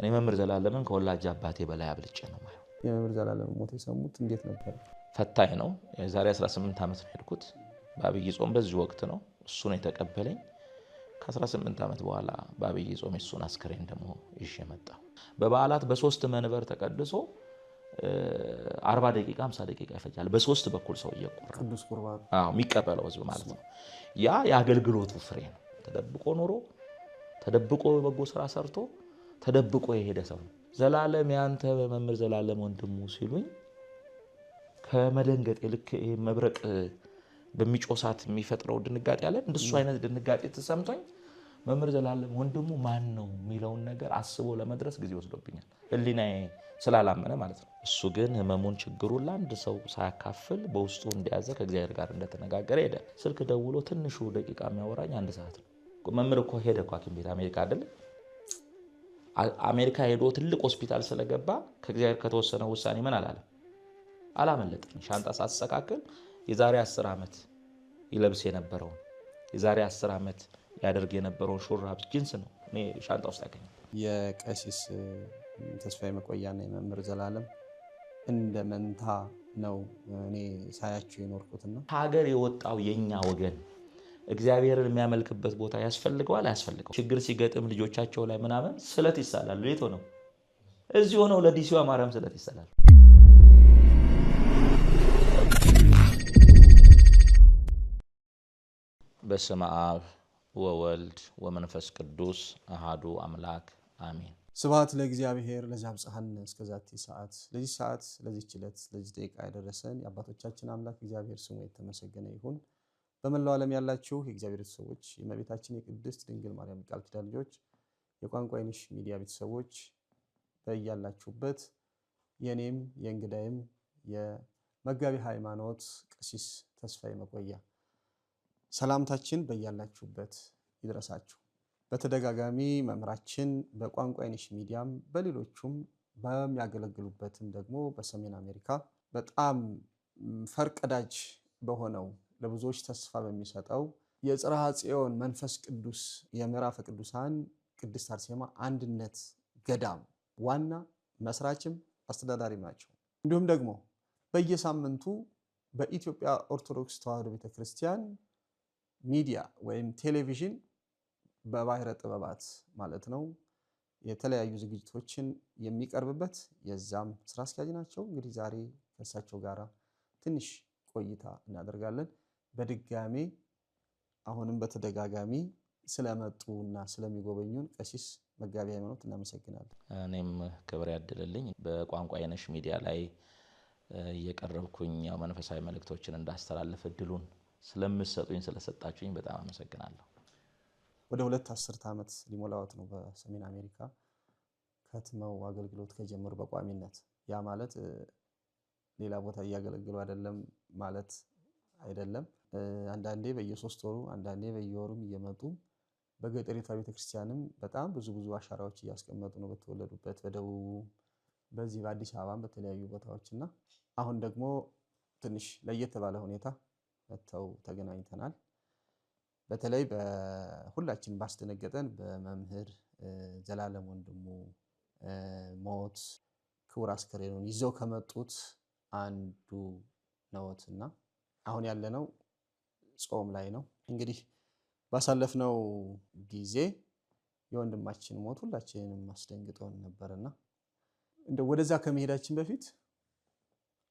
እኔ መምህር ዘላለምን ከወላጅ አባቴ በላይ አብልጬ ነው ማለት የመምህር ዘላለም ሞት የሰሙት እንዴት ነበር? ፈታኝ ነው። የዛሬ 18 ዓመት ነው ሄድኩት። በአብይ ጾም በዚህ ወቅት ነው እሱ ነው የተቀበለኝ። ከ18 ዓመት በኋላ በአብይ ጾም እሱን አስከሬን ደግሞ ይዤ መጣሁ። በበዓላት በሶስት መንበር ተቀድሶ 40 ደቂቃ 50 ደቂቃ ይፈጃል። በሶስት በኩል ሰው እየቆረበ ቅዱስ ቁርባን የሚቀበለው ህዝብ ማለት ነው። ያ የአገልግሎቱ ፍሬ ነው። ተደብቆ ኖሮ ተደብቆ በጎ ስራ ሰርቶ ተደብቆ የሄደ ሰው ነው። ዘላለም ያንተ መምህር ዘላለም ወንድሙ ሲሉኝ ከመደንገጥ ልክ መብረቅ በሚጮሳት የሚፈጥረው ድንጋጤ ያለ እንደሱ አይነት ድንጋጤ ተሰምቶኝ መምህር ዘላለም ወንድሙ ማን ነው የሚለውን ነገር አስቦ ለመድረስ ጊዜ ወስዶብኛል። ህሊናዬ ስላላመነ ማለት ነው። እሱ ግን ህመሙን ችግሩን ለአንድ ሰው ሳያካፍል በውስጡ እንደያዘ ከእግዚአብሔር ጋር እንደተነጋገረ ሄደ። ስልክ ደውሎ ትንሹ ደቂቃ የሚያወራኝ 1 ሰዓት ነው። መምህር እኮ ሄደ እኮ ሐኪም ቤት አሜሪካ አይደል? አሜሪካ ሄዶ ትልቅ ሆስፒታል ስለገባ ከእግዚአብሔር ከተወሰነው ውሳኔ ምን አላመለጠኝ። ሻንጣ ሳስተካክል የዛሬ 10 ዓመት ይለብስ የነበረውን የዛሬ 10 ዓመት ያደርግ የነበረውን ሹራብ ጂንስ ነው እኔ ሻንጣ ውስጥ ያገኘው። የቀሲስ ተስፋዬ መቆያና የመምህር ዘላለም እንደ መንታ ነው እኔ ሳያችሁ የኖርኩትና ሀገር የወጣው የኛ ወገን እግዚአብሔርን የሚያመልክበት ቦታ ያስፈልገዋል አያስፈልገው? ችግር ሲገጥም ልጆቻቸው ላይ ምናምን ስለት ይሳላሉ። የት ሆነው? እዚህ ሆነው ለዲሲዋ ማርያም ስለት ይሳላሉ። በስመ አብ ወወልድ ወመንፈስ ቅዱስ አሃዱ አምላክ አሜን። ስብሐት ለእግዚአብሔር ለዘአብጽሐነ እስከዛቲ ሰዓት። ለዚህ ሰዓት ለዚህ ዕለት ለዚህ ደቂቃ ያደረሰን የአባቶቻችን አምላክ እግዚአብሔር ስሙ የተመሰገነ ይሁን። በመላው ዓለም ያላችሁ የእግዚአብሔር ቤተሰቦች፣ የእመቤታችን የቅድስት ድንግል ማርያም ቃል ኪዳን ልጆች፣ የቋንቋ አይነሽ ሚዲያ ቤተሰቦች በእያላችሁበት የኔም የእንግዳይም የመጋቢ ሃይማኖት ቀሲስ ተስፋዬ መቆያ ሰላምታችን በእያላችሁበት ይድረሳችሁ። በተደጋጋሚ መምህራችን በቋንቋ አይነሽ ሚዲያም በሌሎቹም በሚያገለግሉበትም ደግሞ በሰሜን አሜሪካ በጣም ፈርቀዳጅ በሆነው ለብዙዎች ተስፋ በሚሰጠው የጽርሐ ጽዮን መንፈስ ቅዱስ የምዕራፈ ቅዱሳን ቅድስት አርሴማ አንድነት ገዳም ዋና መስራችም አስተዳዳሪም ናቸው። እንዲሁም ደግሞ በየሳምንቱ በኢትዮጵያ ኦርቶዶክስ ተዋሕዶ ቤተክርስቲያን ሚዲያ ወይም ቴሌቪዥን በባሕረ ጥበባት ማለት ነው የተለያዩ ዝግጅቶችን የሚቀርብበት የዛም ስራ አስኪያጅ ናቸው። እንግዲህ ዛሬ ከእሳቸው ጋር ትንሽ ቆይታ እናደርጋለን። በድጋሜ አሁንም በተደጋጋሚ ስለመጡና ስለሚጎበኙን ቀሲስ መጋቢ ሃይማኖት እናመሰግናለን። እኔም ክብር ያድልልኝ በቋንቋ አይነሽ ሚዲያ ላይ እየቀረብኩኝ ያው መንፈሳዊ መልእክቶችን እንዳስተላልፍ እድሉን ስለምትሰጡኝ ስለሰጣችሁኝ በጣም አመሰግናለሁ። ወደ 2 አስርት ዓመት ሊሞላዎት ነው በሰሜን አሜሪካ ከትመው አገልግሎት ከጀመሩ በቋሚነት። ያ ማለት ሌላ ቦታ እያገለገሉ አይደለም ማለት አይደለም። አንዳንዴ በየ3 ወሩ አንዳንዴ በየወሩም እየመጡ በገጠሪቷ ቤተክርስቲያንም በጣም ብዙ አሻራዎች እያስቀመጡ ነው። በተወለዱበት በደቡብ በዚህ በአዲስ አበባም በተለያዩ ቦታዎችና አሁን ደግሞ ትንሽ ለየት ባለ ሁኔታ መተው ተገናኝተናል። በተለይ በሁላችን ባስደነገጠን በመምህር ዘላለም ወንድሙ ሞት ክቡር አስከሬኑን ይዘው ከመጡት አንዱ ነውትና አሁን ያለነው ጾም ላይ ነው። እንግዲህ ባሳለፍነው ጊዜ የወንድማችን ሞት ሁላችንንም አስደንግጦን ነበርና እንደው ወደዛ ከመሄዳችን በፊት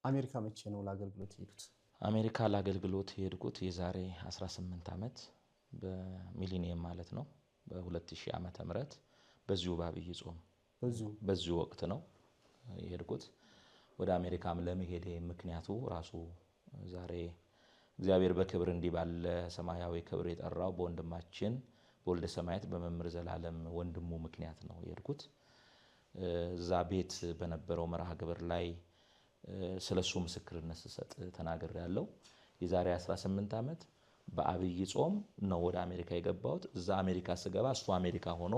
አሜሪካ መቼ ነው ለአገልግሎት ሄዱት? አሜሪካ ለአገልግሎት ሄድኩት የዛሬ 18 ዓመት በሚሊኒየም ማለት ነው በ2000 ዓመተ ምህረት በዚሁ በአብይ ጾም በዚሁ ወቅት ነው የሄድኩት። ወደ አሜሪካም ለመሄድ ምክንያቱ ራሱ ዛሬ እግዚአብሔር በክብር እንዲባለ ሰማያዊ ክብር የጠራው በወንድማችን በወልደ ሰማያት በመምህር ዘላለም ወንድሙ ምክንያት ነው የሄድኩት። እዛ ቤት በነበረው መርሃ ግብር ላይ ስለሱ ምስክርነት ሰጥ ተናግሬያለሁ። የዛሬ 18 ዓመት በአብይ ጾም ነው ወደ አሜሪካ የገባሁት። እዛ አሜሪካ ስገባ እሱ አሜሪካ ሆኖ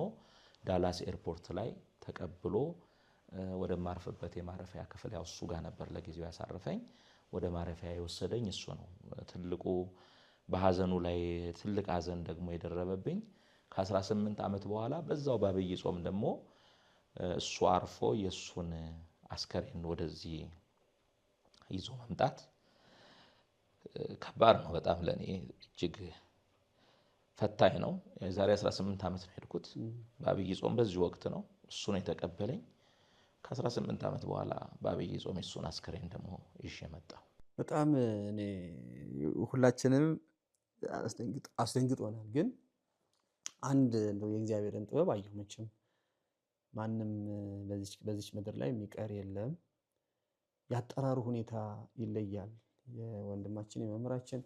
ዳላስ ኤርፖርት ላይ ተቀብሎ ወደ ማርፈበት የማረፊያ ክፍል ያው እሱ ጋር ነበር ለጊዜው ያሳረፈኝ። ወደ ማረፊያ የወሰደኝ እሱ ነው። ትልቁ በሐዘኑ ላይ ትልቅ ሐዘን ደግሞ የደረበብኝ ከ18 ዓመት በኋላ በዛው በአብይ ጾም ደግሞ እሱ አርፎ የሱን አስከሬን ወደዚህ ይዞ መምጣት ከባድ ነው በጣም ለኔ እጅግ ፈታኝ ነው። የዛሬ 18 ዓመት ነው ሄድኩት በአብይ ጾም በዚህ ወቅት ነው እሱ ነው የተቀበለኝ። ከ18 ዓመት በኋላ በአብይ ጾም እሱን አስከሬን ደግሞ ይዤ መጣሁ። በጣም እኔ ሁላችንም አስደንግጦናል። ግን አንድ እንደው የእግዚአብሔርን ጥበብ አየሁ። መቼም ማንም በዚች ምድር ላይ የሚቀር የለም። ያጠራሩ ሁኔታ ይለያል። የወንድማችን የመምህራችን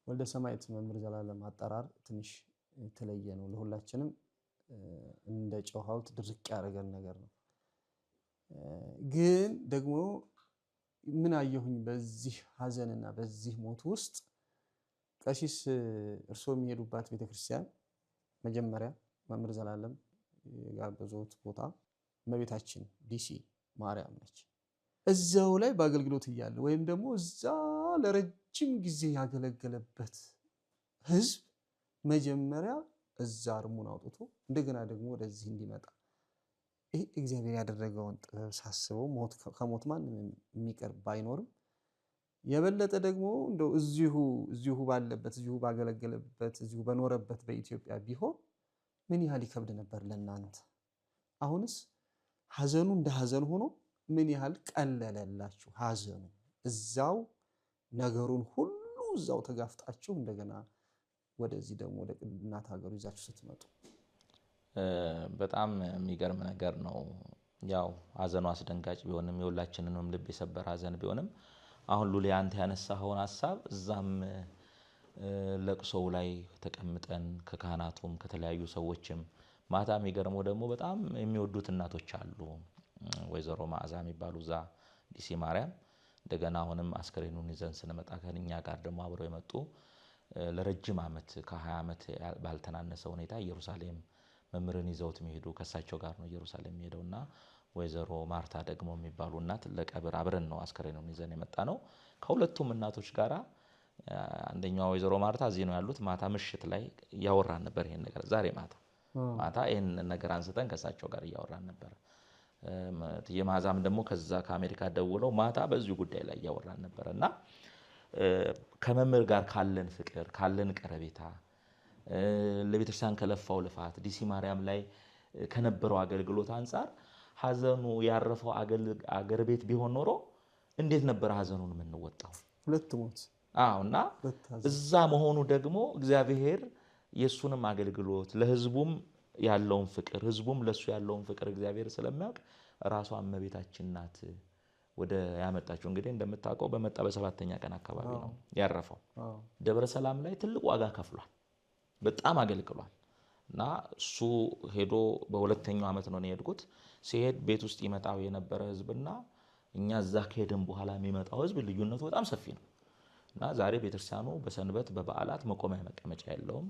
ወልደ ሰማዕት መምህር ዘላለም አጠራር ትንሽ የተለየ ነው። ለሁላችንም እንደ ጨው ሐውልት ድርቅ ያደረገን ነገር ነው። ግን ደግሞ ምን አየሁኝ በዚህ ሀዘንና በዚህ ሞት ውስጥ ቀሲስ እርስዎ የሚሄዱባት ቤተክርስቲያን መጀመሪያ መምህር ዘላለም የጋበዙት ቦታ እመቤታችን ዲሲ ማርያም ነች። እዛው ላይ በአገልግሎት እያለ ወይም ደግሞ እዛ ለረጅም ጊዜ ያገለገለበት ህዝብ መጀመሪያ እዛ እርሙን አውጥቶ እንደገና ደግሞ ወደዚህ እንዲመጣ ይሄ እግዚአብሔር ያደረገውን ጥበብ ሳስበው ከሞት ማንም የሚቀር ባይኖርም የበለጠ ደግሞ እንደው እዚሁ ባለበት እዚሁ ባገለገለበት እዚሁ በኖረበት በኢትዮጵያ ቢሆን ምን ያህል ይከብድ ነበር ለእናንተ። አሁንስ ሀዘኑ እንደ ሀዘን ሆኖ ምን ያህል ቀለለላችሁ ሀዘኑ። እዛው ነገሩን ሁሉ እዛው ተጋፍጣችሁ እንደገና ወደዚህ ደግሞ ወደ እናት ሀገሩ ይዛችሁ ስትመጡ በጣም የሚገርም ነገር ነው። ያው ሀዘኑ አስደንጋጭ ቢሆንም የሁላችንንም ልብ የሰበር ሀዘን ቢሆንም አሁን ሉሊ አንተ ያነሳኸውን ሐሳብ እዛም ለቅሶው ላይ ተቀምጠን ከካህናቱም ከተለያዩ ሰዎችም ማታ የሚገርመው ደግሞ በጣም የሚወዱት እናቶች አሉ። ወይዘሮ ማዕዛ የሚባሉ እዛ ዲሲ ማርያም እንደገና አሁንም አስከሬኑን ይዘን ስንመጣ ከኛ ጋር ደግሞ አብረው የመጡ ለረጅም ዓመት ከ20 ዓመት ባልተናነሰ ሁኔታ ኢየሩሳሌም መምህርን ይዘውት የሚሄዱ ከሳቸው ጋር ነው ኢየሩሳሌም የሚሄደውና ወይዘሮ ማርታ ደግሞ የሚባሉ እናት ለቀብር አብረን ነው አስከሬኑን ይዘን የመጣ ነው። ከሁለቱም እናቶች ጋራ አንደኛው ወይዘሮ ማርታ እዚህ ነው ያሉት። ማታ ምሽት ላይ ያወራን ነበር ይሄን ነገር ዛሬ ማታ ይሄን ነገር አንስተን ከሳቸው ጋር ያወራን ነበር። የማዛም ደግሞ ከዛ ከአሜሪካ ደውለው ማታ በዚሁ ጉዳይ ላይ ያወራን ነበርና ከመምህር ጋር ካለን ፍቅር ካለን ቀረቤታ ለቤተክርስቲያን ከለፋው ልፋት ዲሲ ማርያም ላይ ከነበረው አገልግሎት አንፃር ሀዘኑ ያረፈው አገር ቤት ቢሆን ኖሮ እንዴት ነበር ሀዘኑን የምንወጣው? ሁለት ሞት እና እዛ መሆኑ ደግሞ እግዚአብሔር የሱንም አገልግሎት ለህዝቡም ያለውን ፍቅር ህዝቡም ለሱ ያለውን ፍቅር እግዚአብሔር ስለሚያውቅ ራሷ እመቤታችን ናት ወደ ያመጣችው። እንግዲህ እንደምታውቀው በመጣ በሰባተኛ ቀን አካባቢ ነው ያረፈው። ደብረ ሰላም ላይ ትልቅ ዋጋ ከፍሏል። በጣም አገልግሏል። እና እሱ ሄዶ በሁለተኛው ዓመት ነው የሄድኩት። ሲሄድ ቤት ውስጥ ይመጣው የነበረ ህዝብና እኛ እዛ ከሄድን በኋላ የሚመጣው ህዝብ ልዩነቱ በጣም ሰፊ ነው። እና ዛሬ ቤተክርስቲያኑ በሰንበት በበዓላት መቆሚያ መቀመጫ የለውም።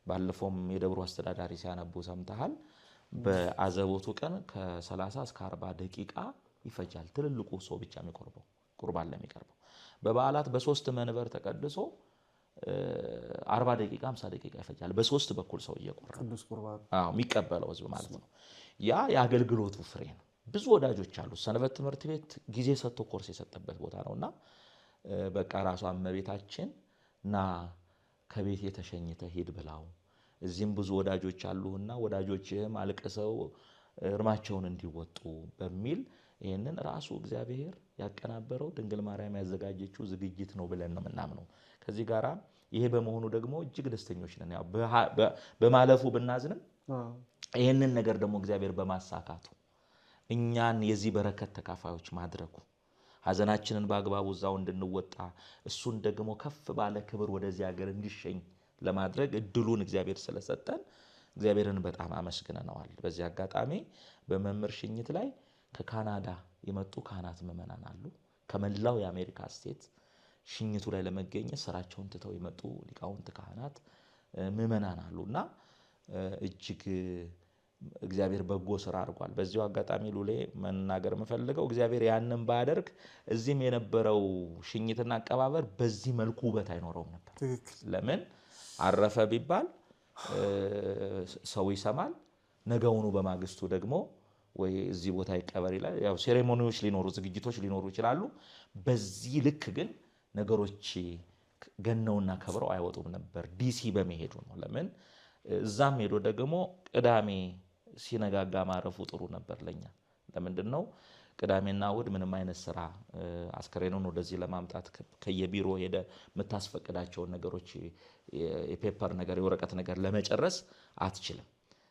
ባለፈውም የደብሩ አስተዳዳሪ ሲያነቡ ሰምተሃል። በአዘቦቱ ቀን ከ30 እስከ 40 ደቂቃ ይፈጃል ትልልቁ ሰው ብቻ የሚቆርበው ቁርባን ለሚቀርበው። በበዓላት በ3 መንበር ተቀድሶ 40 ደቂቃ 50 ደቂቃ ይፈጃል በ3 በኩል ሰው እየቆረበ ቅዱስ ቁርባን የሚቀበለው ህዝብ ማለት ነው። ያ የአገልግሎቱ ፍሬ ነው። ብዙ ወዳጆች አሉ። ሰንበት ትምህርት ቤት ጊዜ ሰጥቶ ኮርስ የሰጠበት ቦታ ነውና በቃ ራሷ እመቤታችን ና ከቤት የተሸኝተ ሄድ ብላው እዚህም ብዙ ወዳጆች አሉና ወዳጆችህም አልቅሰው እርማቸውን እንዲወጡ በሚል ይሄንን ራሱ እግዚአብሔር ያቀናበረው ድንግል ማርያም ያዘጋጀችው ዝግጅት ነው ብለን ነው የምናምነው። ከዚህ ጋራ ይሄ በመሆኑ ደግሞ እጅግ ደስተኞች ነን። ያው በማለፉ ብናዝንም ይሄንን ነገር ደግሞ እግዚአብሔር በማሳካቱ እኛን የዚህ በረከት ተካፋዮች ማድረጉ ሀዘናችንን በአግባቡ ዛው እንድንወጣ እሱን ደግሞ ከፍ ባለ ክብር ወደዚህ ሀገር እንዲሸኝ ለማድረግ እድሉን እግዚአብሔር ስለሰጠን እግዚአብሔርን በጣም አመስግነናል። በዚህ አጋጣሚ በመምህር ሽኝት ላይ ከካናዳ የመጡ ካህናት ምዕመናን አሉ። ከመላው የአሜሪካ ስቴት ሽኝቱ ላይ ለመገኘት ስራቸውን ትተው የመጡ ሊቃውንት ካህናት ምዕመናን አሉና እጅግ እግዚአብሔር በጎ ስራ አድርጓል። በዚሁ አጋጣሚ ሉሌ መናገር የምፈልገው እግዚአብሔር ያንን ባያደርግ እዚህም የነበረው ሽኝትና አቀባበር በዚህ መልኩ ውበት አይኖረውም ነበር። ለምን አረፈ ቢባል ሰው ይሰማል። ነገውኑ በማግስቱ ደግሞ ወይ እዚህ ቦታ ይቀበር ይላል። ያው ሴሬሞኒዎች ሊኖሩ ዝግጅቶች ሊኖሩ ይችላሉ። በዚህ ልክ ግን ነገሮች ገነውና ከብረው አይወጡም ነበር ዲሲ በመሄዱ ነው። ለምን እዛም ሄዶ ደግሞ ቅዳሜ ሲነጋጋ ማረፉ ጥሩ ነበር ለኛ። ለምንድን ነው ቅዳሜና እሑድ ምንም አይነት ስራ አስከሬኑን ወደዚህ ለማምጣት ከየቢሮ ሄደ የምታስፈቅዳቸውን ነገሮች የፔፐር ነገር የወረቀት ነገር ለመጨረስ አትችልም።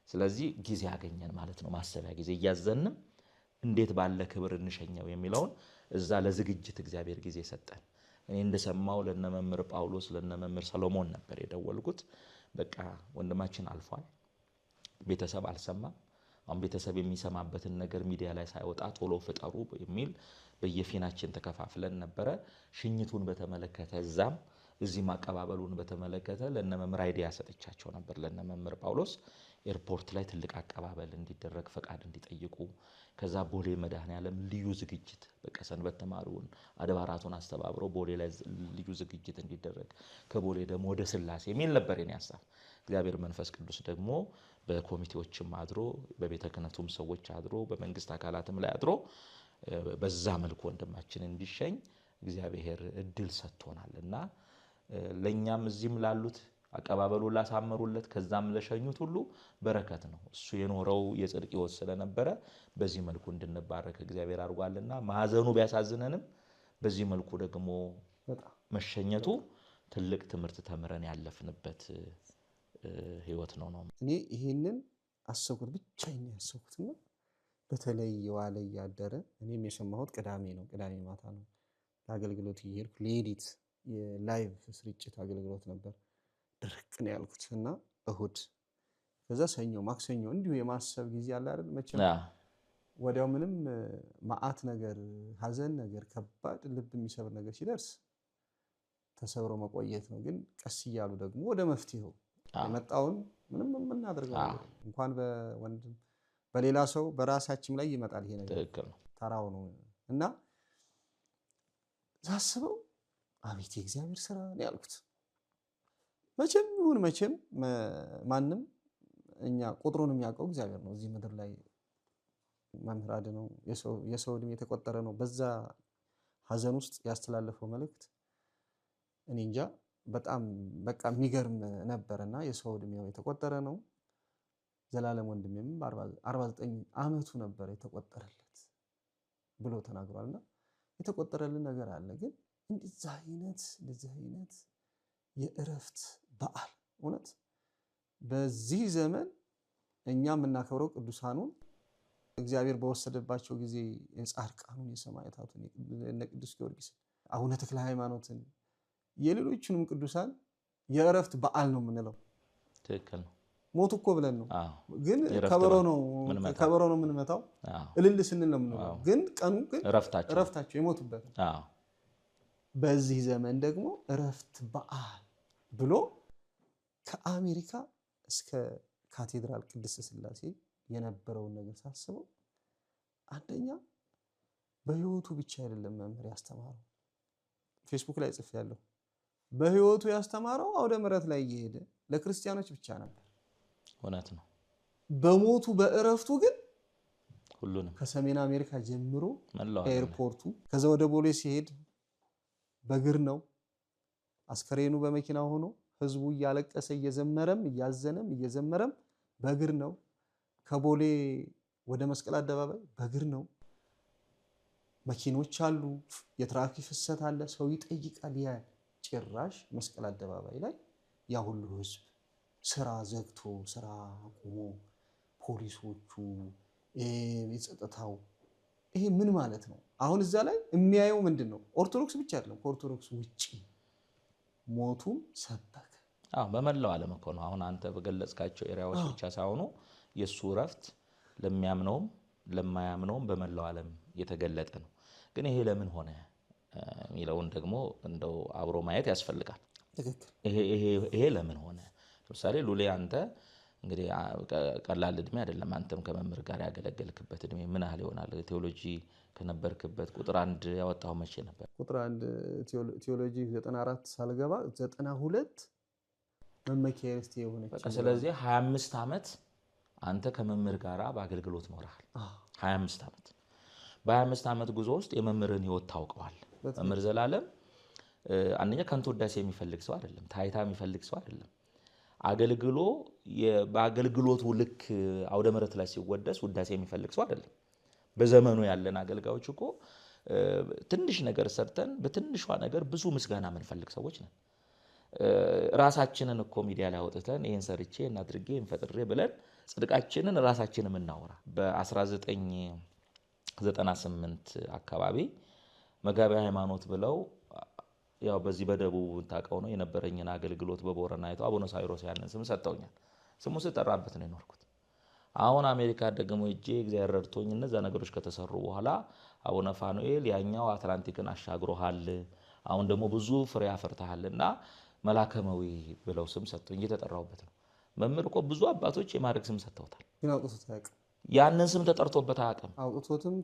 ስለዚህ ጊዜ ያገኘን ማለት ነው። ማሰቢያ ጊዜ እያዘንም እንዴት ባለ ክብር እንሸኘው የሚለውን እዛ ለዝግጅት እግዚአብሔር ጊዜ ሰጠን። እኔ እንደሰማው ለነመምህር ጳውሎስ ለነመምህር ሰሎሞን ነበር የደወልኩት። በቃ ወንድማችን አልፏል፣ ቤተሰብ አልሰማም። አሁን ቤተሰብ የሚሰማበትን ነገር ሚዲያ ላይ ሳይወጣ ቶሎ ፍጠሩ የሚል በየፊናችን ተከፋፍለን ነበረ። ሽኝቱን በተመለከተ እዛም እዚህም አቀባበሉን በተመለከተ ለነመምህር አይዲያ ሰጥቻቸው ነበር። ለነመምህር ጳውሎስ ኤርፖርት ላይ ትልቅ አቀባበል እንዲደረግ ፈቃድ እንዲጠይቁ፣ ከዛ ቦሌ መድኃኔዓለም ልዩ ዝግጅት በቃ ሰንበት ተማሪውን አድባራቱን አስተባብረው ቦሌ ላይ ልዩ ዝግጅት እንዲደረግ፣ ከቦሌ ደግሞ ወደ ስላሴ የሚል ነበር የኔ ሐሳብ። እግዚአብሔር መንፈስ ቅዱስ ደግሞ በኮሚቴዎችም አድሮ በቤተ ክህነቱም ሰዎች አድሮ በመንግስት አካላትም ላይ አድሮ በዛ መልኩ ወንድማችን እንዲሸኝ እግዚአብሔር እድል ሰጥቶናልና ለኛም እዚህም ላሉት አቀባበሉ ላሳመሩለት ከዛም ለሸኙት ሁሉ በረከት ነው። እሱ የኖረው የጽድቅ ሕይወት ስለነበረ በዚህ መልኩ እንድንባረክ እግዚአብሔር አድርጓልና ማዘኑ ቢያሳዝነንም በዚህ መልኩ ደግሞ መሸኘቱ ትልቅ ትምህርት ተምረን ያለፍንበት ሕይወት ነው። እኔ ይሄንን አሰብኩት ብቻዬን ያሰብኩትና በተለይ የዋለ ያደረ እኔም የሰማሁት ቅዳሜ ነው። ቅዳሜ ማታ ነው ለአገልግሎት እየሄድኩ ሌሊት የላይቭ ስርጭት አገልግሎት ነበር። ድርቅ ነው ያልኩት እና እሁድ ከዛ ሰኞ ማክሰኞ እንዲሁ የማሰብ ጊዜ አለ አይደል? መቼም ወዲያው ምንም ማአት ነገር ሀዘን ነገር ከባድ ልብ የሚሰብር ነገር ሲደርስ ተሰብሮ መቆየት ነው። ግን ቀስ እያሉ ደግሞ ወደ መፍትሄው የመጣውን ምንም የምናደርገው እንኳን በወንድም በሌላ ሰው በራሳችን ላይ ይመጣል ይሄ ነገር ተራው ነው እና ሳስበው አቤት የእግዚአብሔር ስራ ነው ያልኩት። መቼም ይሁን መቼም ማንም እኛ ቁጥሩን የሚያውቀው እግዚአብሔር ነው። እዚህ ምድር ላይ መምህር አድነው የሰው ዕድሜ የተቆጠረ ነው። በዛ ሀዘን ውስጥ ያስተላለፈው መልእክት እኔ እንጃ በጣም በቃ የሚገርም ነበርና የሰው ዕድሜው የተቆጠረ ነው። ዘላለም ወንድሜም 49 ዓመቱ ነበር የተቆጠረለት ብሎ ተናግሯልና የተቆጠረልን ነገር አለ። ግን እንደዚህ አይነት የእረፍት በዓል እውነት በዚህ ዘመን እኛ የምናከብረው ቅዱሳኑን እግዚአብሔር በወሰደባቸው ጊዜ የጻድቃኑን የሰማዕታቱን እነ ቅዱስ ጊዮርጊስ አቡነ ተክለ ሃይማኖትን የሌሎችንም ቅዱሳን የእረፍት በዓል ነው የምንለው። ትክክል ነው። ሞቱ እኮ ብለን ነው ግን ከበሮ ነው የምንመታው፣ እልል ስንል ነው የምንለው። ግን ቀኑ ግን እረፍታቸው የሞቱበት በዚህ ዘመን ደግሞ እረፍት በዓል ብሎ ከአሜሪካ እስከ ካቴድራል ቅድስት ሥላሴ የነበረውን ነገር ሳስበው አንደኛ በህይወቱ ብቻ አይደለም መምህር ያስተማረው። ፌስቡክ ላይ ጽፌያለሁ። በህይወቱ ያስተማረው አውደ ምሕረት ላይ እየሄደ ለክርስቲያኖች ብቻ ነበር። እውነት ነው። በሞቱ በእረፍቱ ግን ሁሉንም ከሰሜን አሜሪካ ጀምሮ ኤርፖርቱ ከዛ ወደ ቦሌ ሲሄድ በእግር ነው። አስከሬኑ በመኪና ሆኖ ህዝቡ እያለቀሰ እየዘመረም እያዘነም እየዘመረም በእግር ነው። ከቦሌ ወደ መስቀል አደባባይ በእግር ነው። መኪኖች አሉ፣ የትራፊክ ፍሰት አለ፣ ሰው ይጠይቃል። ያ ጭራሽ መስቀል አደባባይ ላይ ያ ሁሉ ህዝብ ስራ ዘግቶ ስራ ቆሞ ፖሊሶቹ የጸጥታው ይሄ ምን ማለት ነው? አሁን እዛ ላይ የሚያየው ምንድን ነው? ኦርቶዶክስ ብቻ አይደለም፣ ከኦርቶዶክስ ውጪ ሞቱም ሰበከ። በመላው ዓለም እኮ ነው። አሁን አንተ በገለጽካቸው ኤሪያዎች ብቻ ሳይሆኑ የሱ እረፍት ለሚያምነውም ለማያምነውም በመላው ዓለም የተገለጠ ነው። ግን ይሄ ለምን ሆነ የሚለውን ደግሞ እንደው አብሮ ማየት ያስፈልጋል። ይሄ ለምን ሆነ? ለምሳሌ ሉሌ አንተ እንግዲህ ቀላል እድሜ አይደለም። አንተም ከመምህር ጋር ያገለገልክበት እድሜ ምን ያህል ይሆናል? ቴዎሎጂ ከነበርክበት ቁጥር 1 ያወጣው መቼ ነበር? ቁጥር 1 ቴዎሎጂ 94 ሳልገባ 92 መመኪያ ዩኒቨርሲቲ የሆነች። ስለዚህ 25 ዓመት አንተ ከመምህር ጋር በአገልግሎት ኖረሃል። 25 ዓመት። በ25 ዓመት ጉዞ ውስጥ የመምህርን ህይወት ታውቀዋል። መምህር ዘላለም አንደኛ ከንቱ ውዳሴ የሚፈልግ ሰው አይደለም፣ ታይታ የሚፈልግ ሰው አይደለም። አገልግሎ በአገልግሎቱ ልክ አውደ ምሕረት ላይ ሲወደስ ውዳሴ የሚፈልግ ሰው አይደለም። በዘመኑ ያለን አገልጋዮች እኮ ትንሽ ነገር ሰርተን በትንሿ ነገር ብዙ ምስጋና የምንፈልግ ሰዎች ነን። ራሳችንን እኮ ሚዲያ ላይ አውጥተን ይሄን ሰርቼ እናድርጌ እንፈጥሬ ብለን ጽድቃችንን ራሳችንን የምናወራ በ1998 አካባቢ መጋቢ ሃይማኖት ብለው ያው በዚህ በደቡብ ታውቀው ነው የነበረኝን አገልግሎት በቦረና አይተው አቡነ ሳይሮስ ያንን ስም ሰጠውኛል። ስሙ ስጠራበት ነው የኖርኩት። አሁን አሜሪካ ደግሞ እጄ እግዚአብሔር ረድቶኝ እነዛ ነገሮች ከተሰሩ በኋላ አቡነ ፋኑኤል ያኛው አትላንቲክን አሻግሮሃል፣ አሁን ደግሞ ብዙ ፍሬ አፈርተሃልና መላከመዊ ብለው ስም ሰጥቶኝ እየተጠራሁበት ነው። መምህር እኮ ብዙ አባቶች የማድረግ ስም ሰጥተውታል። ግን አውጥቶት አያውቅም። ያንን ስም ተጠርቶበት አያውቅም። አውጥቶትም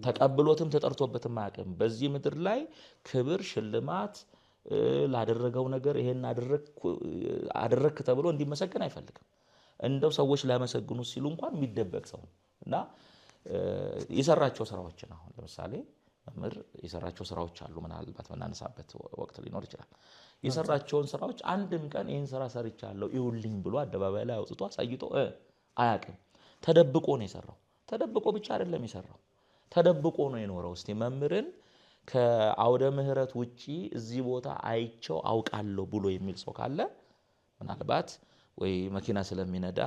ተቀብሎትም ተጠርቶበትም አያውቅም። በዚህ ምድር ላይ ክብር ሽልማት ላደረገው ነገር ይሄን አደረክ ተብሎ እንዲመሰገን አይፈልግም። እንደው ሰዎች ላመሰግኑ ሲሉ እንኳን የሚደበቅ ሰው ነው እና የሰራቸው ስራዎችን አሁን ለምሳሌ መምህር የሰራቸው ስራዎች አሉ። ምናልባት መናነሳበት ወቅት ሊኖር ይችላል። የሰራቸውን ስራዎች አንድም ቀን ይሄን ስራ ሰርቻለሁ ይውልኝ ብሎ አደባባይ ላይ አውጥቶ አሳይቶ አያውቅም። ተደብቆ ነው የሰራው። ተደብቆ ብቻ አይደለም የሰራው፣ ተደብቆ ነው የኖረው። እስቲ መምህርን ከአውደ ምሕረት ውጪ እዚህ ቦታ አይቸው አውቃለሁ ብሎ የሚል ሰው ካለ ምናልባት ወይ መኪና ስለሚነዳ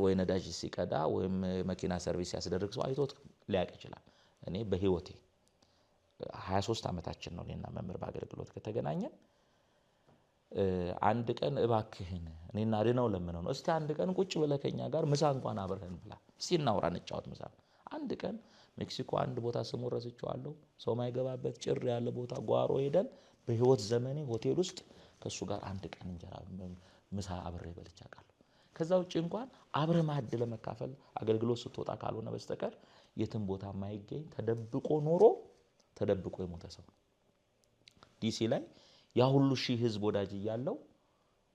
ወይ ነዳጅ ሲቀዳ ወይም መኪና ሰርቪስ ያስደርግ ሰው አይቶት ሊያውቅ ይችላል። እኔ በህይወቴ 23 ዓመታችን ነው እኔና መምህር በአገልግሎት ከተገናኘን። አንድ ቀን እባክህን እኔና አድነው ለምነው ነው እስቲ አንድ ቀን ቁጭ ብለህ ከኛ ጋር ምሳ እንኳን አብረን ብላ እስቲ እናውራ እንጫወት ምሳ። አንድ ቀን ሜክሲኮ አንድ ቦታ ስሙ ረስቼዋለሁ፣ ሰው ማይገባበት ጭር ያለ ቦታ ጓሮ ሄደን በህይወት ዘመኔ ሆቴል ውስጥ ከሱ ጋር አንድ ቀን እንጀራ ምሳ አብሬ በልቼ አውቃለሁ። ከዛ ውጪ እንኳን አብረ ማዕድ ለመካፈል አገልግሎት ስትወጣ ካልሆነ በስተቀር የትም ቦታ ማይገኝ ተደብቆ ኖሮ ተደብቆ የሞተ ሰው። ዲሲ ላይ ያ ሁሉ ሺህ ህዝብ ወዳጅ እያለው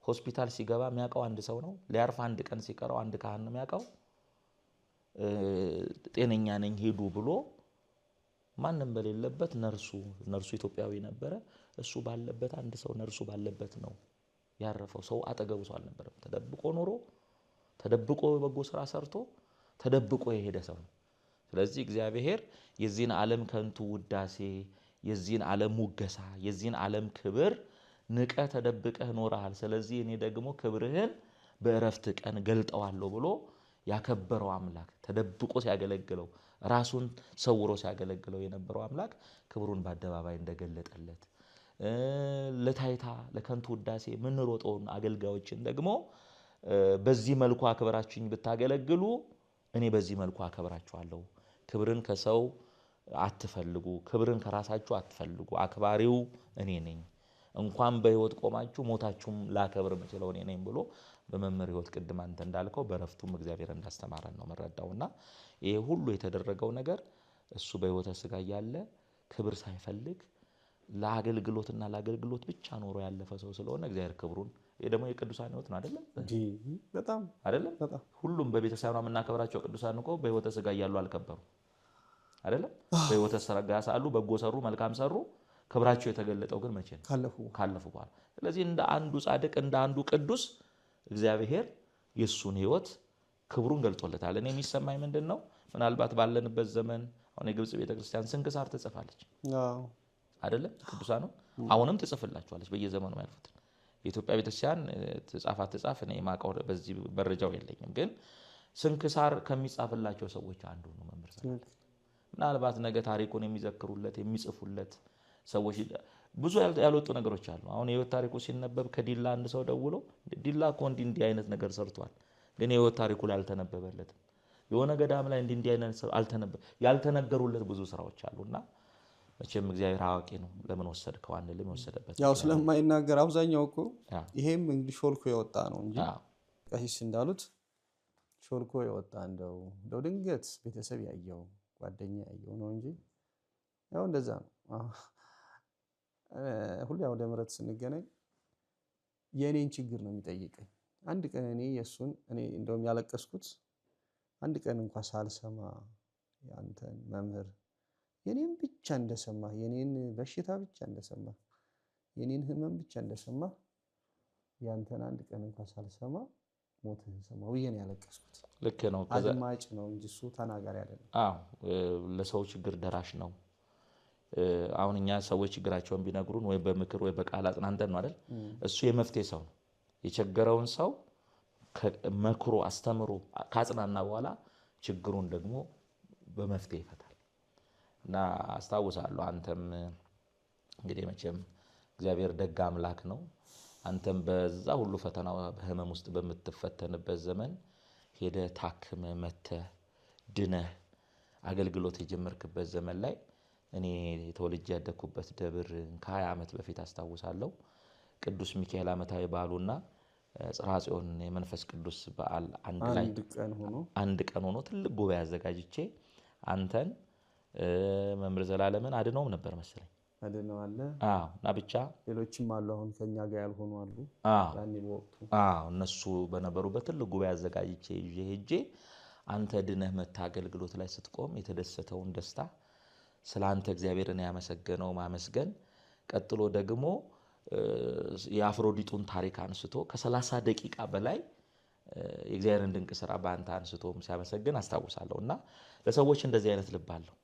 ሆስፒታል ሲገባ የሚያውቀው አንድ ሰው ነው። ሊያርፍ አንድ ቀን ሲቀረው አንድ ካህን ነው የሚያውቀው። ጤነኛ ነኝ ሄዱ ብሎ ማንም በሌለበት ነርሱ ኢትዮጵያዊ ነበረ። እሱ ባለበት አንድ ሰው ነርሱ ባለበት ነው ያረፈው። ሰው አጠገቡ ሰው አልነበረም። ተደብቆ ኖሮ ተደብቆ በጎ ስራ ሰርቶ ተደብቆ የሄደ ሰው ነው። ስለዚህ እግዚአብሔር የዚህን ዓለም ከንቱ ውዳሴ፣ የዚህን ዓለም ሙገሳ፣ የዚህን ዓለም ክብር ንቀ ተደብቀህ ኖረሃል። ስለዚህ እኔ ደግሞ ክብርህን በእረፍት ቀን ገልጠዋለሁ ብሎ ያከበረው አምላክ ተደብቆ ሲያገለግለው ራሱን ሰውሮ ሲያገለግለው የነበረው አምላክ ክብሩን በአደባባይ እንደገለጠለት ለታይታ ለከንቱ ውዳሴ ምን ሮጠውን አገልጋዮችን ደግሞ በዚህ መልኩ አክብራችሁኝ ብታገለግሉ እኔ በዚህ መልኩ አከብራችኋለሁ። ክብርን ከሰው አትፈልጉ፣ ክብርን ከራሳችሁ አትፈልጉ። አክባሪው እኔ ነኝ። እንኳን በህይወት ቆማችሁ ሞታችሁም ላከብር የምችለው እኔ ነኝ ብሎ በመምህር ህይወት ቅድም አንተ እንዳልከው በረፍቱም እግዚአብሔር እንዳስተማረን ነው መረዳውና ይሄ ሁሉ የተደረገው ነገር እሱ በህይወተ ስጋ ያለ ክብር ሳይፈልግ ለአገልግሎትና ለአገልግሎት ብቻ ኖሮ ያለፈ ሰው ስለሆነ እግዚአብሔር ክብሩን ይሄ ደግሞ የቅዱሳን ህይወት ነው አይደለም? በጣም አይደለም? ሁሉም በቤተክርስቲያኑ የምናከብራቸው ቅዱሳን እኮ በህይወተ ስጋ ያሉ አልከበሩ አይደለም? በህይወተ ስጋ ሳሉ በጎ ሰሩ፣ መልካም ሰሩ። ክብራቸው የተገለጠው ግን መቼ ነው? ካለፉ በኋላ። ስለዚህ እንደ አንዱ ጻድቅ እንደ አንዱ ቅዱስ እግዚአብሔር የሱን ህይወት ክብሩን ገልጦለታል። እኔ የሚሰማኝ ምንድነው ምናልባት ባለንበት ዘመን አሁን የግብጽ ቤተክርስቲያን ስንክሳር ትጽፋለች አይደለም? ቅዱሳኑ አሁንም ትጽፍላቸዋለች በየዘመኑ ያልፉት። የኢትዮጵያ ቤተክርስቲያን ትጻፍ እኔ ማቀው በዚህ መረጃው የለኝም፣ ግን ስንክሳር ከሚጻፍላቸው ሰዎች አንዱ ነው መምህር ዘላለም። ምናልባት ነገ ታሪኩን የሚዘክሩለት የሚጽፉለት ሰዎች ብዙ ያልወጡ ነገሮች አሉ። አሁን የህይወት ታሪኩ ሲነበብ ከዲላ አንድ ሰው ደውሎ ዲላ እኮ እንዲህ አይነት ነገር ሰርቷል፣ ግን የህይወት ታሪኩ ላይ አልተነበበለትም። የሆነ ገዳም ላይ እንዲህ አይነት ያልተነገሩለት ብዙ ስራዎች አሉና መቼም እግዚአብሔር አዋቂ ነው። ለምን ወሰድከው አንልም፣ የወሰደበት ያው ስለማይናገር አብዛኛው እኮ ይሄም እንግዲህ ሾልኮ የወጣ ነው እንጂ ቀሲስ እንዳሉት ሾልኮ የወጣ እንደው ድንገት ቤተሰብ ያየው ጓደኛ ያየው ነው እንጂ ያው እንደዛ ነው። ሁሉ ያው ለምረት ስንገናኝ የኔን ችግር ነው የሚጠይቀኝ። አንድ ቀን እኔ እንደውም ያለቀስኩት አንድ ቀን እንኳን ሳልሰማ አንተን መምህር የኔን ብቻ እንደሰማህ የኔን በሽታ ብቻ እንደሰማህ የኔን ህመም ብቻ እንደሰማህ ያንተን አንድ ቀን እንኳን ሳልሰማ ሞትህን ሰማሁ ብዬ ነው ያለቀስኩት። ልክ ነው። አድማጭ ነው እንጂ እሱ ተናጋሪ አይደለም። አዎ ለሰው ችግር ደራሽ ነው። አሁን እኛ ሰዎች ችግራቸውን ቢነግሩን ወይ በምክር ወይ በቃል አጽናንተን ነው አይደል? እሱ የመፍትሄ ሰው ነው። የቸገረውን ሰው መክሮ አስተምሮ ካጽናና በኋላ ችግሩን ደግሞ በመፍትሄ ይፈታል። እና አስታውሳለሁ አንተም እንግዲህ መቼም እግዚአብሔር ደግ አምላክ ነው። አንተም በዛ ሁሉ ፈተና በህመም ውስጥ በምትፈተንበት ዘመን ሄደ ታክመ መተ ድነህ አገልግሎት የጀመርክበት ዘመን ላይ እኔ ተወልጄ ያደኩበት ደብር ከ20 ዓመት በፊት አስታውሳለሁ። ቅዱስ ሚካኤል ዓመታዊ በዓሉና ጽርሐ ጽዮን የመንፈስ ቅዱስ በዓል አንድ ቀን ሆኖ ትልቅ ጉባኤ አዘጋጅቼ አንተን መምህር ዘላለምን አድነውም ነበር መሰለኝ። አድነው አለ። እና ብቻ ሌሎችም አሉ አሁን ከኛ ጋር ያልሆኑ አሉ። ያኔ በወቅቱ እነሱ በነበሩበት ትልቅ ጉባኤ አዘጋጅቼ ይዤ ሄጄ አንተ ድነህ መታ አገልግሎት ላይ ስትቆም የተደሰተውን ደስታ ስላንተ እግዚአብሔርን ያመሰገነው ማመስገን ቀጥሎ ደግሞ የአፍሮዲጡን ታሪክ አንስቶ ከ30 ደቂቃ በላይ የእግዚአብሔርን ድንቅ ስራ በአንተ አንስቶም ሲያመሰግን አስታውሳለሁና ለሰዎች እንደዚህ አይነት ልብ አለው።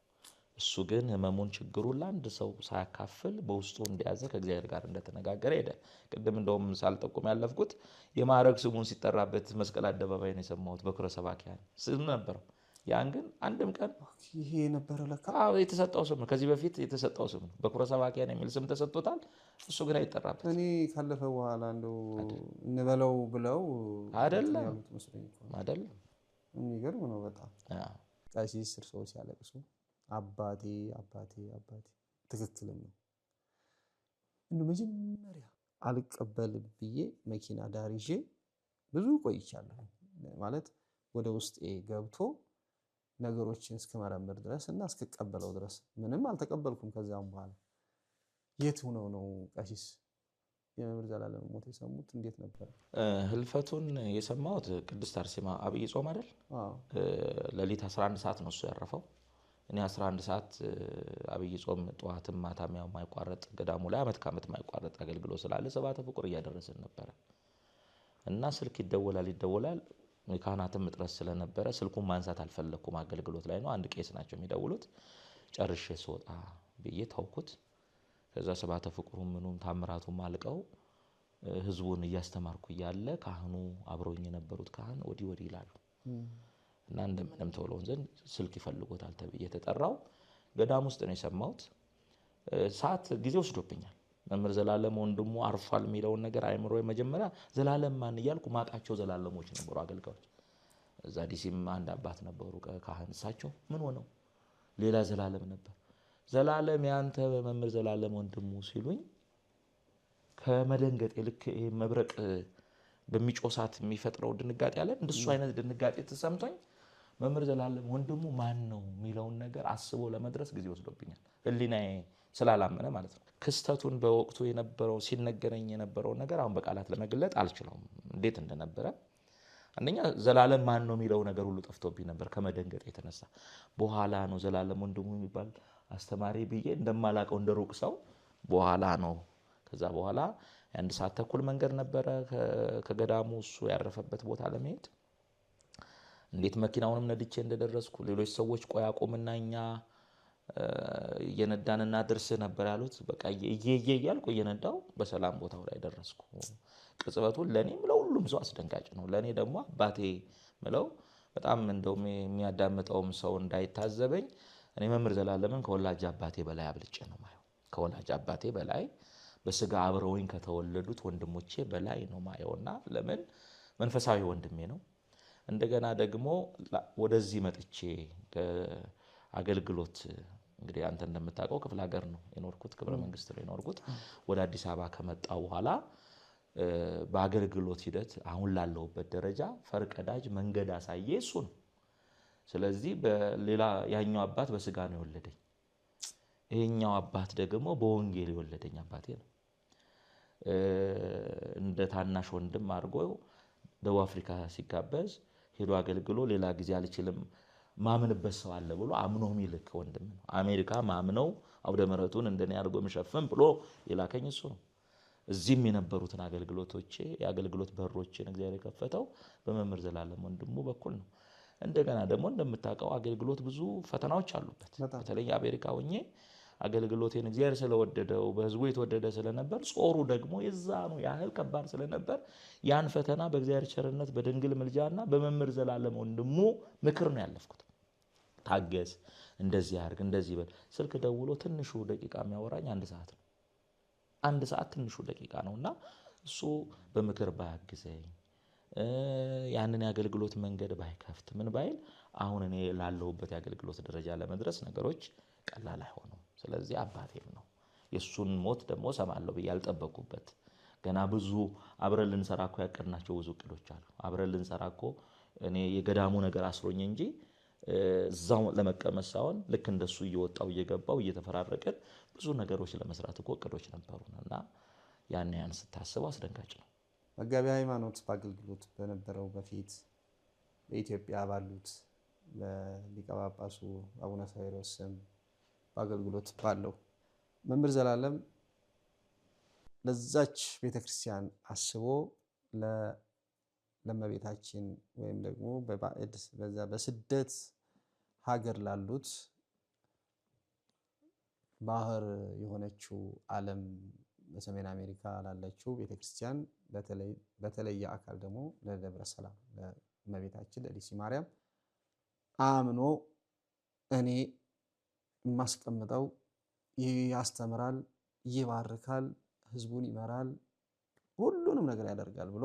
እሱ ግን ህመሙን ችግሩን ለአንድ ሰው ሳያካፍል በውስጡ እንደያዘ ከእግዚአብሔር ጋር እንደተነጋገረ ሄደ። ቅድም እንደውም ሳልጠቁም ያለፍኩት የማዕረግ ስሙን ሲጠራበት መስቀል አደባባይ ነው የሰማሁት። በኩረ ሰባኪያን ስም ነበረው። ያን ግን አንድም ቀን ይሄ ነበረ ለካ የተሰጠው ስም ነው። ከዚህ በፊት የተሰጠው ስም ነው። በኩረ ሰባኪያን የሚል ስም ተሰጥቶታል። እሱ ግን አይጠራበት። እኔ ካለፈ በኋላ እንደው እንበለው ብለው አይደለም። የሚገርም ነው በጣም። ቀሲስ እርስዎ ሲያለቅሱ አባቴ አባቴ አባቴ ትክክልም ነው። እንደው መጀመሪያ አልቀበልም ብዬ መኪና ዳር ይዤ ብዙ ቆይቻለሁ። ማለት ወደ ውስጤ ገብቶ ነገሮችን እስከመረምር ድረስ እና እስከቀበለው ድረስ ምንም አልተቀበልኩም። ከዛም በኋላ የት ሆነው ነው ቀሲስ የመምህር ዘላለም ሞት የሰሙት? እንዴት ነበር? ህልፈቱን የሰማሁት ቅድስት አርሴማ አብይ ጾም አይደል? ሌሊት 11 ሰዓት ነው እሱ ያረፈው። እኔ 11 ሰዓት አብይ ጾም ጠዋትም ማታም ያው ማይቋረጥ ገዳሙ ላይ አመት ከአመት ማይቋረጥ አገልግሎት ስላለ ሰባተ ፍቁር እያደረስን ነበር እና ስልክ ይደወላል። የካህናትም እጥረት ስለነበረ ስልኩን ማንሳት አልፈለኩም። አገልግሎት ላይ ነው። አንድ ቄስ ናቸው የሚደውሉት። ጨርሼ ስወጣ ብዬ ታውኩት። ከዛ ሰባተ ፍቁሩም ምኑም ታምራቱም አልቀው ህዝቡን እያስተማርኩ እያለ ካህኑ አብረውኝ የነበሩት ካህን ወዲህ ይላሉ እና እንደምንም ተወለውን ዘንድ ስልክ ይፈልጎታል ተብዬ ተጠራው። ገዳም ውስጥ ነው የሰማሁት። ሰዓት ጊዜ ወስዶብኛል። መምህር ዘላለም ወንድሙ አርፏል የሚለውን ነገር አይምሮ መጀመሪያ ዘላለም ማን እያልኩ ማቃቸው ዘላለሞች ነበሩ አገልጋዮች። እዛ ዲሲም አንድ አባት ነበሩ ካህን። እሳቸው ምን ሆነው ሌላ ዘላለም ነበር። ዘላለም ያንተ መምህር ዘላለም ወንድሙ ሲሉኝ ከመደንገጥ ልክ ይሄ መብረቅ በሚጮሳት የሚፈጥረው ድንጋጤ አለ። እንደሱ አይነት ድንጋጤ ተሰምቶኝ መምህር ዘላለም ወንድሙ ማን ነው የሚለውን ነገር አስቦ ለመድረስ ጊዜ ወስዶብኛል። ህሊናዬ ስላላመነ ማለት ነው። ክስተቱን በወቅቱ የነበረው ሲነገረኝ የነበረው ነገር አሁን በቃላት ለመግለጥ አልችለውም እንዴት እንደነበረ። አንደኛ ዘላለም ማን ነው የሚለው ነገር ሁሉ ጠፍቶብኝ ነበር ከመደንገጥ የተነሳ። በኋላ ነው ዘላለም ወንድሙ የሚባል አስተማሪ ብዬ እንደማላቀው እንደሩቅ ሰው በኋላ ነው። ከዛ በኋላ አንድ ሰዓት ተኩል መንገድ ነበረ ከገዳሙ እሱ ያረፈበት ቦታ ለመሄድ። እንዴት መኪናውንም ነድቼ እንደደረስኩ ሌሎች ሰዎች ቆይ አቁምና እኛ እየነዳንና ድርስ ነበር ያሉት። በቃ እያልኩ እየነዳው በሰላም ቦታው ላይ ደረስኩ። ቅጽበቱን ለኔም ለሁሉም ሰው አስደንጋጭ ነው። ለኔ ደግሞ አባቴ ምለው በጣም እንደው የሚያዳምጠውም ሰው እንዳይታዘበኝ እኔ መምህር ዘላለምን ከወላጅ አባቴ በላይ አብልጬ ነው ማየው። ከወላጅ አባቴ በላይ በስጋ አብረውኝ ከተወለዱት ወንድሞቼ በላይ ነው ማየውና ለምን መንፈሳዊ ወንድሜ ነው። እንደገና ደግሞ ወደዚህ መጥቼ አገልግሎት እንግዲህ አንተ እንደምታውቀው ክፍለ ሀገር ነው የኖርኩት፣ ክብረ መንግስት ላይ የኖርኩት። ወደ አዲስ አበባ ከመጣው በኋላ በአገልግሎት ሂደት አሁን ላለሁበት ደረጃ ፈርቀዳጅ መንገድ አሳየ እሱ ነው። ስለዚህ በሌላ ያኛው አባት በስጋ ነው የወለደኝ፣ ይሄኛው አባት ደግሞ በወንጌል የወለደኝ አባቴ ነው። እንደ ታናሽ ወንድም አድርጎ ደቡብ አፍሪካ ሲጋበዝ ሄዶ አገልግሎ ሌላ ጊዜ አልችልም ማምንበት ሰው አለ ብሎ አምኖ የሚልክ ወንድም ነው። አሜሪካ ማምነው አውደ ምሕረቱን እንደኔ አድርጎ የሚሸፍን ብሎ የላከኝ እሱ ነው። እዚህም የነበሩትን አገልግሎቶቼ የአገልግሎት በሮችን እግዚአብሔር የከፈተው በመምህር ዘላለም ወንድሙ በኩል ነው። እንደገና ደግሞ እንደምታውቀው አገልግሎት ብዙ ፈተናዎች አሉበት። በተለይ አሜሪካ ሆኜ አገልግሎቴን እግዚአብሔር ስለወደደው በህዝቡ የተወደደ ስለነበር ጾሩ ደግሞ የዛኑ ያህል ከባድ ስለነበር ያን ፈተና በእግዚአብሔር ቸርነት በድንግል ምልጃና በመምህር ዘላለም ወንድሙ ምክር ነው ያለፍኩት። ታገስ፣ እንደዚህ አድርግ፣ እንደዚህ በል። ስልክ ደውሎ ትንሹ ደቂቃ የሚያወራኝ 1 ሰዓት ነው። 1 ሰዓት ትንሹ ደቂቃ ነውና እሱ በምክር ባያግዘኝ ያንን የአገልግሎት መንገድ ባይከፍት ምን ባይል አሁን እኔ ላለሁበት የአገልግሎት ደረጃ ለመድረስ ነገሮች ቀላል አይሆኑም። ስለዚህ አባቴም ነው። የሱን ሞት ደግሞ ሰማለሁ ብዬ ያልጠበቁበት ገና ብዙ አብረን ልንሰራ እኮ ያቀድናቸው ብዙ እቅዶች አሉ። አብረን ልንሰራ እኮ እኔ የገዳሙ ነገር አስሮኝ እንጂ እዛው ለመቀመጥ ሳይሆን ልክ እንደሱ እየወጣው እየገባው እየተፈራረቀን ብዙ ነገሮች ለመስራት እኮ እቅዶች ነበሩና ያን ስታስበው አስደንጋጭ ነው። መጋቢ ሃይማኖት በአገልግሎት በነበረው በፊት በኢትዮጵያ ባሉት በሊቀ ጳጳሱ አቡነ ሳዊሮስ ስም በአገልግሎት ባለው መምህር ዘላለም ለዛች ቤተክርስቲያን አስቦ ለእመቤታችን ወይም ደግሞ በባዕድ በዛ በስደት ሀገር ላሉት ባህር የሆነችው ዓለም በሰሜን አሜሪካ ላለችው ቤተክርስቲያን በተለየ አካል ደግሞ ለደብረ ሰላም ለእመቤታችን ለዲሲ ማርያም አምኖ እኔ ማስቀምጠው ያስተምራል፣ ይባርካል፣ ህዝቡን ይመራል፣ ሁሉንም ነገር ያደርጋል ብሎ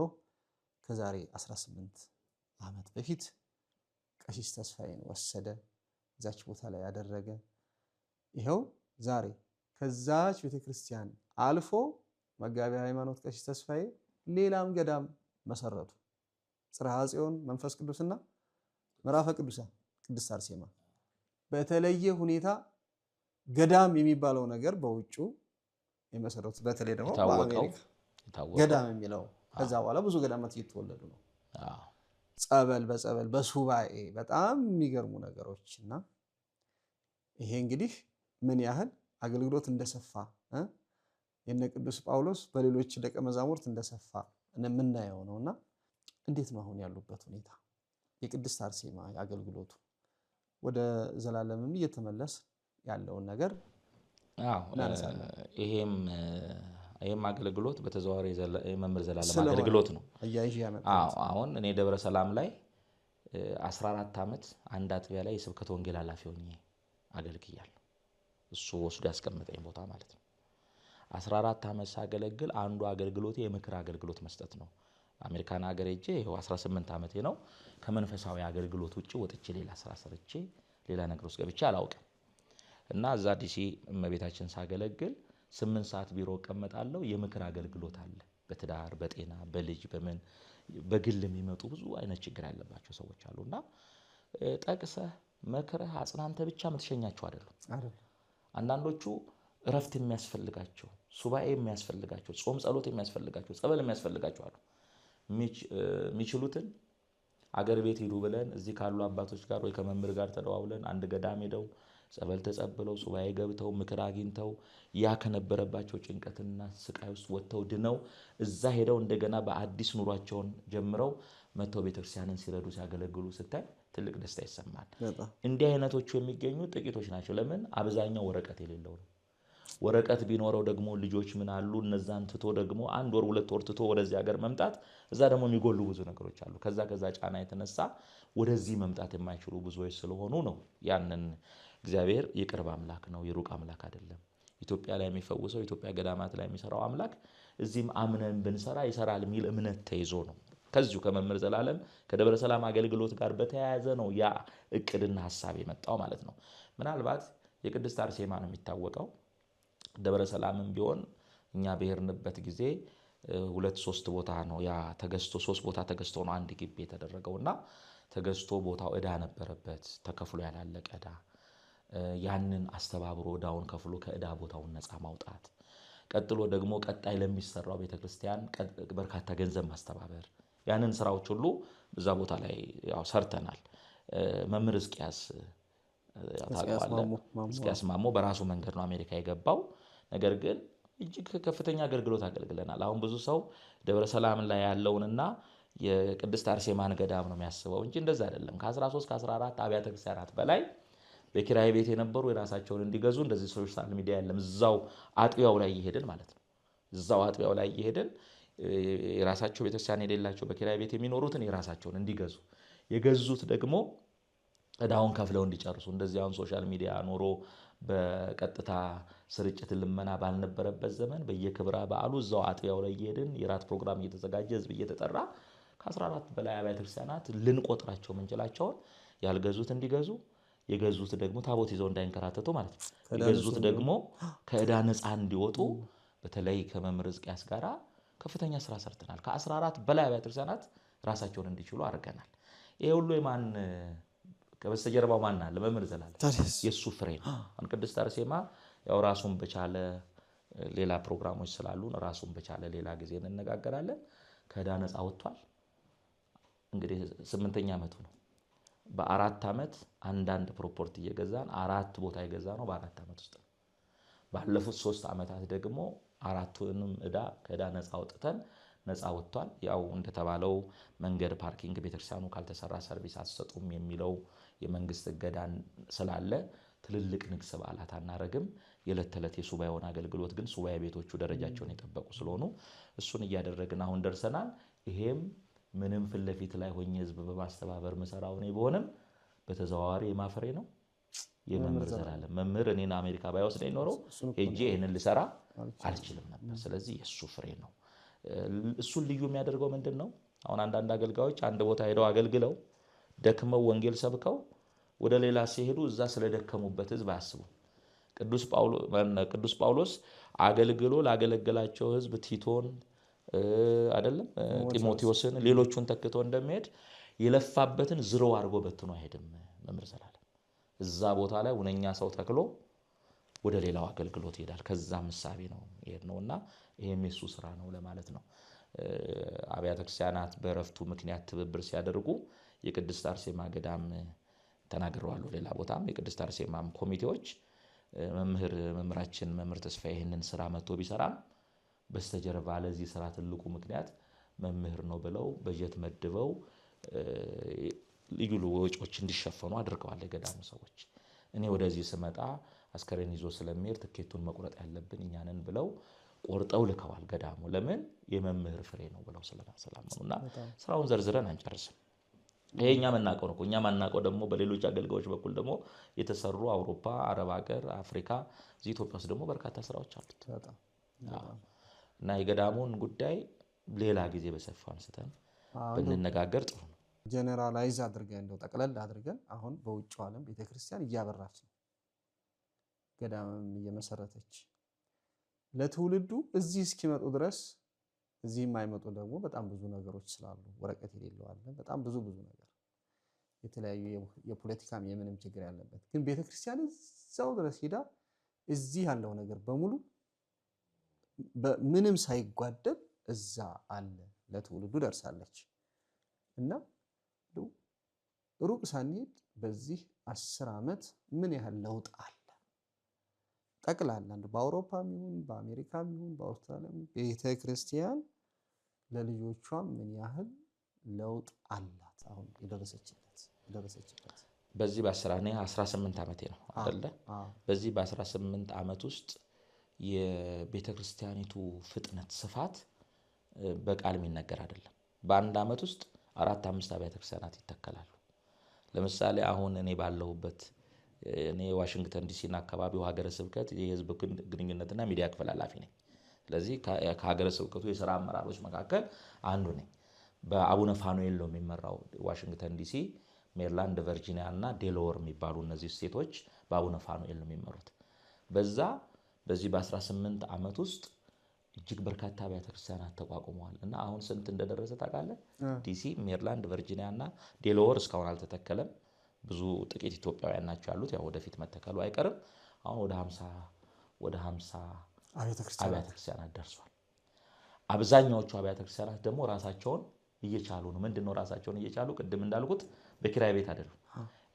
ከዛሬ 18 ዓመት በፊት ቀሲስ ተስፋዬን ወሰደ። እዛች ቦታ ላይ ያደረገ ይሄው ዛሬ ከዛች ቤተክርስቲያን አልፎ መጋቢ ሃይማኖት ቀሲስ ተስፋዬ ሌላም ገዳም መሰረቱ። ጽርሐ ጽዮን መንፈስ ቅዱስና ምዕራፈ ቅዱሳን ቅድስት አርሴማ በተለየ ሁኔታ ገዳም የሚባለው ነገር በውጩ የመሰረቱ በተለይ ደግሞ በአሜሪካ ገዳም የሚለው ከዛ በኋላ ብዙ ገዳማት እየተወለዱ ነው። ጸበል በጸበል በሱባኤ በጣም የሚገርሙ ነገሮችና ይሄ እንግዲህ ምን ያህል አገልግሎት እንደሰፋ የነ ቅዱስ ጳውሎስ በሌሎች ደቀ መዛሙርት እንደሰፋ የምናየው ነውና እንዴት ነው አሁን ያሉበት ሁኔታ? የቅድስት አርሴማ አገልግሎቱ ወደ ዘላለምም እየተመለስ ያለውን ነገር ይሄም አገልግሎት በተዘዋዋሪ የመምህር ዘላለም አገልግሎት ነው። አሁን እኔ ደብረ ሰላም ላይ 14 ዓመት አንድ አጥቢያ ላይ የስብከተ ወንጌል ኃላፊ ሆኜ አገልግያለሁ። እሱ ወስዶ ያስቀመጠኝ ቦታ ማለት ነው። 14 ዓመት ሳገለግል አንዱ አገልግሎቴ የምክር አገልግሎት መስጠት ነው። አሜሪካን ሀገር ሄጄ ይሄው 18 ዓመቴ ነው። ከመንፈሳዊ አገልግሎት ውጪ ወጥቼ ሌላ ስራ ሰርቼ ሌላ ነገር ውስጥ ገብቼ አላውቅም። እና እዛ ዲሲ እመቤታችን ሳገለግል 8 ሰዓት ቢሮ እቀመጣለሁ። የምክር አገልግሎት አለ። በትዳር በጤና በልጅ በምን በግል የሚመጡ ብዙ አይነት ችግር ያለባቸው ሰዎች አሉና ጠቅሰህ መክረህ አጽናንተ ብቻ የምትሸኛቸው አይደሉም። አንዳንዶቹ እረፍት የሚያስፈልጋቸው፣ ሱባኤ የሚያስፈልጋቸው፣ ጾም ጸሎት የሚያስፈልጋቸው፣ ጸበል የሚያስፈልጋቸው አሉ። የሚችሉትን አገር ቤት ሄዱ ብለን እዚህ ካሉ አባቶች ጋር ወይ ከመምህር ጋር ተደዋውለን አንድ ገዳም ሄደው ጸበል ተጸብለው ሱባኤ ገብተው ምክር አግኝተው ያ ከነበረባቸው ጭንቀትና ስቃይ ውስጥ ወጥተው ድነው እዛ ሄደው እንደገና በአዲስ ኑሯቸውን ጀምረው መተው ቤተክርስቲያንን ሲረዱ ሲያገለግሉ ስታይ ትልቅ ደስታ ይሰማል። እንዲህ አይነቶቹ የሚገኙ ጥቂቶች ናቸው። ለምን? አብዛኛው ወረቀት የሌለው ነው። ወረቀት ቢኖረው ደግሞ ልጆች ምን አሉ እነዛን ትቶ ደግሞ 1 ወር 2 ወር ትቶ ወደዚህ ሀገር መምጣት እዛ ደግሞ የሚጎሉ ብዙ ነገሮች አሉ። ከዛ ጫና የተነሳ ወደዚህ መምጣት የማይችሉ ብዙዎች ስለሆኑ ነው። ያንን እግዚአብሔር የቅርብ አምላክ ነው፣ የሩቅ አምላክ አይደለም። ኢትዮጵያ ላይ የሚፈውሰው ኢትዮጵያ ገዳማት ላይ የሚሰራው አምላክ እዚህም አምነን ብንሰራ ይሰራል የሚል እምነት ተይዞ ነው። ከዚሁ ከመምህር ዘላለም ከደብረ ሰላም አገልግሎት ጋር በተያያዘ ነው ያ እቅድና ሐሳብ የመጣው ማለት ነው። ምናልባት የቅድስት አርሴማ ነው የሚታወቀው። ደብረ ሰላምም ቢሆን እኛ በሄርንበት ጊዜ 2-3 ቦታ ነው ያ ተገዝቶ 3 ቦታ ተገዝቶ ነው አንድ ግቢ የተደረገውና ተገዝቶ ቦታው ዕዳ ነበረበት፣ ተከፍሎ ያላለቀ ዕዳ። ያንን አስተባብሮ ዕዳውን ከፍሎ ከዕዳ ቦታውን ነፃ ማውጣት፣ ቀጥሎ ደግሞ ቀጣይ ለሚሰራው ቤተክርስቲያን በርካታ ገንዘብ ማስተባበር፣ ያንን ስራዎች ሁሉ በዛ ቦታ ላይ ያው ሰርተናል። መምህር ሕዝቅያስ ሕዝቅያስ ማሞ በራሱ መንገድ ነው አሜሪካ የገባው። ነገር ግን እጅግ ከፍተኛ አገልግሎት አገልግለናል። አሁን ብዙ ሰው ደብረ ሰላም ላይ ያለውንና የቅድስት አርሴማን ገዳም ነው የሚያስበው እንጂ እንደዛ አይደለም። ከ13 ከ14 አብያተ ክርስቲያናት በላይ በኪራይ ቤት የነበሩ የራሳቸውን እንዲገዙ እንደዚህ ሶሻል ሚዲያ የለም። እዛው አጥቢያው ላይ እየሄድን ማለት ነው። እዛው አጥቢያው ላይ እየሄድን የራሳቸው ቤተክርስቲያን የሌላቸው በኪራይ ቤት የሚኖሩትን የራሳቸውን እንዲገዙ፣ የገዙት ደግሞ እዳውን ከፍለው እንዲጨርሱ። እንደዚህ አሁን ሶሻል ሚዲያ ኖሮ በቀጥታ ስርጭት ልመና ባልነበረበት ዘመን በየክብረ በዓሉ እዛው አጥቢያው ላይ እየሄድን የራት ፕሮግራም እየተዘጋጀ ህዝብ እየተጠራ ከ14 በላይ አብያተ ክርስቲያናት ልንቆጥራቸው ምንችላቸውን ያልገዙት እንዲገዙ፣ የገዙት ደግሞ ታቦት ይዘው እንዳይንከራተቱ ማለት ነው። የገዙት ደግሞ ከዕዳ ነፃ እንዲወጡ በተለይ ከመምህር ሕዝቅያስ ጋራ ከፍተኛ ስራ ሰርተናል። ከ14 በላይ አብያተ ክርስቲያናት ራሳቸውን እንዲችሉ አድርገናል። ይሄ ሁሉ የማን ከበስተጀርባው ማን አለ? መምህር ዘላለም የሱ ፍሬ ነው። አሁን ቅድስት አርሴማ ያው ራሱን በቻለ ሌላ ፕሮግራሞች ስላሉን ራሱን በቻለ ሌላ ጊዜ እንነጋገራለን። ከዕዳ ነፃ ወጥቷል። እንግዲህ 8ኛ ዓመቱ ነው። በ4 ዓመት አንዳንድ ፕሮፐርቲ እየገዛን 4 ቦታ የገዛ ነው በ4 ዓመት ውስጥ። ባለፉት 3 ዓመታት ደግሞ 4ቱንም ዕዳ ከዕዳ ነፃ ወጥተን ነፃ ወጥቷል። ያው እንደተባለው መንገድ፣ ፓርኪንግ ቤተክርስቲያኑ ካልተሰራ ሰርቪስ አትሰጡም የሚለው የመንግስት እገዳን ስላለ ትልልቅ ንግስ በዓላት አናረግም። የዕለት ተዕለት የሱባኤውን አገልግሎት ግን ሱባኤ ቤቶቹ ደረጃቸውን የጠበቁ ስለሆኑ እሱን እያደረግን አሁን ደርሰናል። ይሄም ምንም ፊት ለፊት ላይ ሆኜ ህዝብ በማስተባበር መሰራው ነው ቢሆንም በተዘዋዋሪ የማፈሬ ነው የመምህር ዘላለም መምህር እኔን አሜሪካ ባይወስደኝ ኖሮ ሄጄ ይሄንን ልሰራ አልችልም ነበር። ስለዚህ የሱ ፍሬ ነው። እሱን ልዩ የሚያደርገው ምንድነው? አሁን አንዳንድ አገልጋዮች አንድ ቦታ ሄደው አገልግለው ደክመው ወንጌል ሰብከው ወደ ሌላ ሲሄዱ እዛ ስለደከሙበት ህዝብ አያስቡ። ቅዱስ ጳውሎስ አገልግሎ ላገለገላቸው ህዝብ ቲቶን አይደለም ጢሞቴዎስን ሌሎቹን ተክቶ እንደሚሄድ የለፋበትን ዝሮ አድርጎ በትኖ አይሄድም። መምህር ዘላለም እዛ ቦታ ላይ ወነኛ ሰው ተክሎ ወደ ሌላው አገልግሎት ይሄዳል። ከዛ ምሳቤ ነው ነውና ይሄም የሱ ስራ ነው ለማለት ነው። አብያተ ክርስቲያናት በረፍቱ ምክንያት ትብብር ሲያደርጉ የቅድስት አርሴማ ገዳም ተናግረዋል። ሌላ ቦታም የቅድስት አርሴማም ኮሚቴዎች መምህራችን መምህር ተስፋዬ ይሄንን ስራ መጥቶ ቢሰራም በስተጀርባ ለዚህ ስራ ትልቁ ምክንያት መምህር ነው ብለው በጀት መድበው ልዩ ወጪዎች እንዲሸፈኑ አድርገዋል የገዳሙ ሰዎች። እኔ ወደዚህ ስመጣ አስከሬን ይዞ ስለሚሄድ ትኬቱን መቁረጥ ያለብን እኛንን ብለው ቆርጠው ልከዋል ገዳሙ። ለምን? የመምህር ፍሬ ነው ብለው ስለማመኑና ስራውን ዘርዝረን አንጨርስም። ይሄኛ መናቀው ነው። እኛ ማናቀው ደግሞ በሌሎች አገልጋዮች በኩል ደግሞ የተሰሩ አውሮፓ፣ አረብ ሀገር፣ አፍሪካ፣ እዚህ ኢትዮጵያ ውስጥ ደግሞ በርካታ ስራዎች አሉት እና የገዳሙን ጉዳይ ሌላ ጊዜ በሰፊው አንስተን ብንነጋገር ጥሩ ነው። ጀነራላይዝ አድርገን እንደው ጠቅለል አድርገን አሁን በውጭው ዓለም ቤተክርስቲያን እያበራች ነው፣ ገዳምም እየመሰረተች ለትውልዱ እዚህ እስኪመጡ ድረስ እዚህ የማይመጡ ደግሞ በጣም ብዙ ነገሮች ስላሉ ወረቀት የሌለው አለ። በጣም ብዙ ነገር የተለያዩ የፖለቲካም የምንም ችግር ያለበት ግን ቤተክርስቲያን እዛው ድረስ ሄዳ እዚህ ያለው ነገር በሙሉ ምንም ሳይጓደል እዛ አለ ለትውልዱ ደርሳለች እና ሩቅ ሳንሄድ በዚህ 10 ዓመት ምን ያህል ለውጥ አለ ጠቅላላ በአውሮፓም ይሁን በአሜሪካም ይሁን በአውስትራሊያም ቤተክርስቲያን ለልጆቿ ምን ያህል ለውጥ አላት አሁን የደረሰችበት በዚህ በ18 ዓመቴ ነው አይደለ? በዚህ በ18 ዓመት ውስጥ የቤተክርስቲያኒቱ ፍጥነት ስፋት በቃል የሚነገር አይደለም። በአንድ ዓመት ውስጥ 4-5 አብያተ ክርስቲያናት ይተከላሉ። ለምሳሌ አሁን እኔ ባለሁበት እኔ ዋሽንግተን ዲሲና አካባቢው ሀገረ ስብከት የህዝብ ግንኙነትና ሚዲያ ክፍል ኃላፊ ነኝ። ስለዚህ ከሀገረ ስብከቱ የሥራ አመራሮች መካከል አንዱ ነኝ። በአቡነ ፋኑኤል ነው የሚመራው ዋሽንግተን ዲሲ፣ ሜሪላንድ፣ ቨርጂኒያ እና ዴላዌር የሚባሉ እነዚህ ስቴቶች በአቡነ ፋኑኤል ነው የሚመሩት። በዚህ በ18 ዓመት ውስጥ እጅግ በርካታ አብያተ ክርስቲያናት ተቋቁመዋል እና አሁን ስንት እንደደረሰ ታውቃለህ? ዲሲ፣ ሜሪላንድ፣ ቨርጂኒያ እና ዴላዌር እስካሁን አልተተከለም። ብዙ ጥቂት ኢትዮጵያውያን ናቸው ያሉት። ያው ወደፊት መተከሉ አይቀርም። አሁን ወደ 50 አብያተ ክርስቲያናት ደርሷል። አብዛኛዎቹ አብያተ ክርስቲያናት ደግሞ ራሳቸውን እየቻሉ ነው። ምንድነው ራሳቸውን እየቻሉ? ቅድም እንዳልኩት በኪራይ ቤት አይደሉም።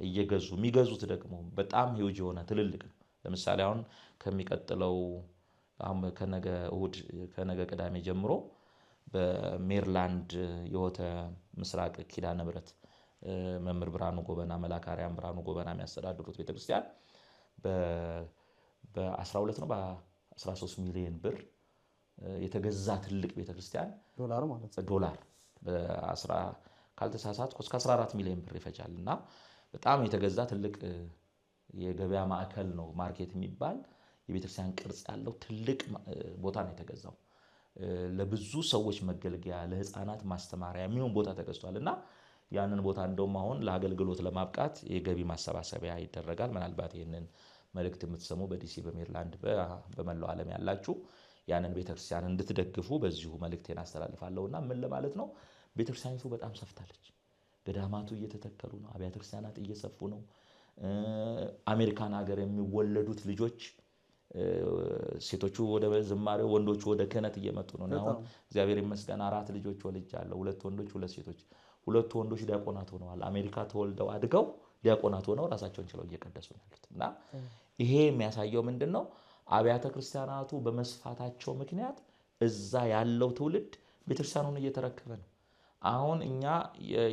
እየገዙ የሚገዙት ደግሞ በጣም ሂውጅ የሆነ ትልልቅ ነው። ለምሳሌ አሁን ከሚቀጥለው አሁን ከነገ ቅዳሜ ጀምሮ በሜሪላንድ የሆተ ምስራቅ ኪዳነ ምሕረት መምህር ብርሃኑ ጎበና መላካሪያን ብርሃኑ ጎበና የሚያስተዳድሩት ቤተክርስቲያን በ12 ነው በ13 ሚሊዮን ብር የተገዛ ትልቅ ቤተክርስቲያን ዶላር ማለት ነው። ዶላር ካልተሳሳትኩ እስከ 14 ሚሊዮን ብር ይፈጃልና በጣም የተገዛ ትልቅ የገበያ ማዕከል ነው። ማርኬት የሚባል የቤተክርስቲያን ቅርጽ ያለው ትልቅ ቦታ ነው የተገዛው። ለብዙ ሰዎች መገልገያ ለህፃናት ማስተማሪያ የሚሆን ቦታ ተገዝቷልና ያንን ቦታ እንደውም አሁን ለአገልግሎት ለማብቃት የገቢ ማሰባሰቢያ ይደረጋል። ምናልባት ይሄንን መልእክት የምትሰሙ በዲሲ በሜሪላንድ በመላው ዓለም ያላችሁ ያንን ቤተክርስቲያን እንድትደግፉ በዚሁ መልእክቴን አስተላልፋለሁና ምን ለማለት ነው ቤተክርስቲያኒቱ በጣም ሰፍታለች። ገዳማቱ እየተተከሉ ነው። አብያተ ክርስቲያናት እየሰፉ ነው። አሜሪካን ሀገር የሚወለዱት ልጆች ሴቶቹ ወደ ዝማሬው ወንዶቹ ወደ ክህነት እየመጡ ነው። አሁን እግዚአብሔር ይመስገን 4 ልጆች ወልጃለሁ። 2 ወንዶች 2 ሴቶች። 2 ወንዶች ዲያቆናት ሆነዋል። አሜሪካ ተወልደው አድገው ዲያቆናት ሆነው ራሳቸውን ችለው እየቀደሱ ነው ያሉት እና ይሄ የሚያሳየው ምንድነው አብያተ ክርስቲያናቱ በመስፋታቸው ምክንያት እዛ ያለው ትውልድ ቤተክርስቲያኑን እየተረከበ ነው። አሁን እኛ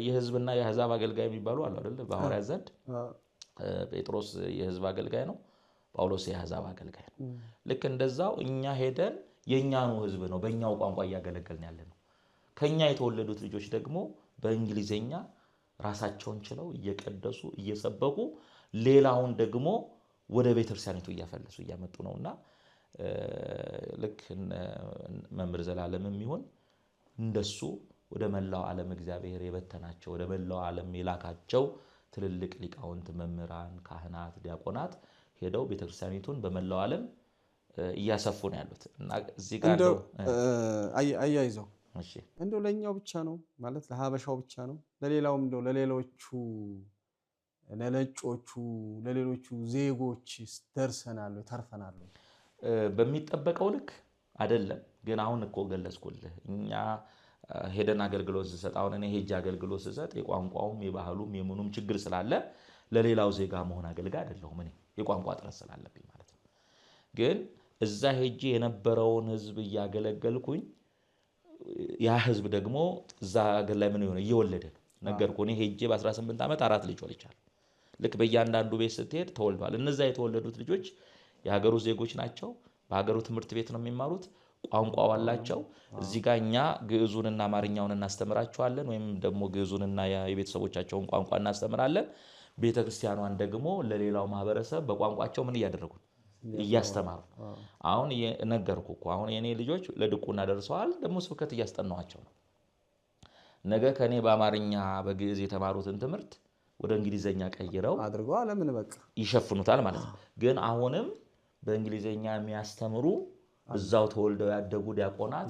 የህዝብና የአሕዛብ አገልጋይ የሚባሉ አሉ አይደል? በሐዋርያት ዘንድ ጴጥሮስ የህዝብ አገልጋይ ነው፣ ጳውሎስ የአሕዛብ አገልጋይ ነው። ልክ እንደዛው እኛ ሄደን የኛኑ ህዝብ ነው በእኛው ቋንቋ እያገለገልን ያለ ነው። ከኛ የተወለዱት ልጆች ደግሞ በእንግሊዘኛ ራሳቸውን ችለው እየቀደሱ እየሰበኩ ሌላውን ደግሞ ወደ ቤተክርስቲያኒቱ እያፈለሱ እያመጡ ነውና ልክ መምህር ዘላለምም ይሁን እንደሱ ወደ መላው ዓለም እግዚአብሔር የበተናቸው ወደ መላው ዓለም የላካቸው ትልልቅ ሊቃውንት መምህራን፣ ካህናት፣ ዲያቆናት ሄደው ቤተክርስቲያኒቱን በመላው ዓለም እያሰፉ ነው ያሉት እና እዚህ ጋር እንደው አያይዘው እንደው ለኛው ብቻ ነው ማለት ለሀበሻው ብቻ ነው ለሌላውም እንደው ለሌሎቹ ለነጮቹ ለሌሎቹ ዜጎች ደርሰናል ተርፈናል በሚጠበቀው ልክ አይደለም። ግን አሁን እኮ ገለጽኩልህ እኛ ሄደን አገልግሎት ስሰጥ አሁን እኔ ሄጄ አገልግሎት ስሰጥ የቋንቋውም የባህሉም የምኑም ችግር ስላለ ለሌላው ዜጋ መሆን አገልጋይ አይደለሁም። እኔ የቋንቋ ጥረት ስላለብኝ ማለት ነው። ግን እዛ ሄጄ የነበረውን ህዝብ እያገለገልኩኝ ያ ህዝብ ደግሞ እዛ ሀገር ላይ ምን ይሆነ እየወለደ ነገርኩ። እኔ ሄጄ በ18 ዓመት 4 ልጅ ወልጃለሁ። ልክ በእያንዳንዱ ቤት ስትሄድ ተወልደዋል። እነዛ የተወለዱት ልጆች የሀገሩ ዜጎች ናቸው። በሀገሩ ትምህርት ቤት ነው የሚማሩት። ቋንቋው አላቸው። እዚህ ጋር እኛ ግዕዙንና አማርኛውን እናስተምራቸዋለን ወይም ደግሞ ግዕዙንና የቤተሰቦቻቸውን ቋንቋ እናስተምራለን። ቤተክርስቲያኗን ደግሞ ለሌላው ማህበረሰብ በቋንቋቸው ምን እያደረጉ እያስተማሩ አሁን ነገርኩ እኮ አሁን የኔ ልጆች ለድቁና ደርሰዋል። ደግሞ ስብከት እያስጠናዋቸው ነው። ነገ ከኔ በአማርኛ በግዕዝ የተማሩትን ትምህርት ወደ እንግሊዘኛ ቀይረው አድርገው ዓለምን በቃ ይሸፍኑታል ማለት ነው። ግን አሁንም በእንግሊዘኛ የሚያስተምሩ እዛው ተወልደው ያደጉ ዲያቆናት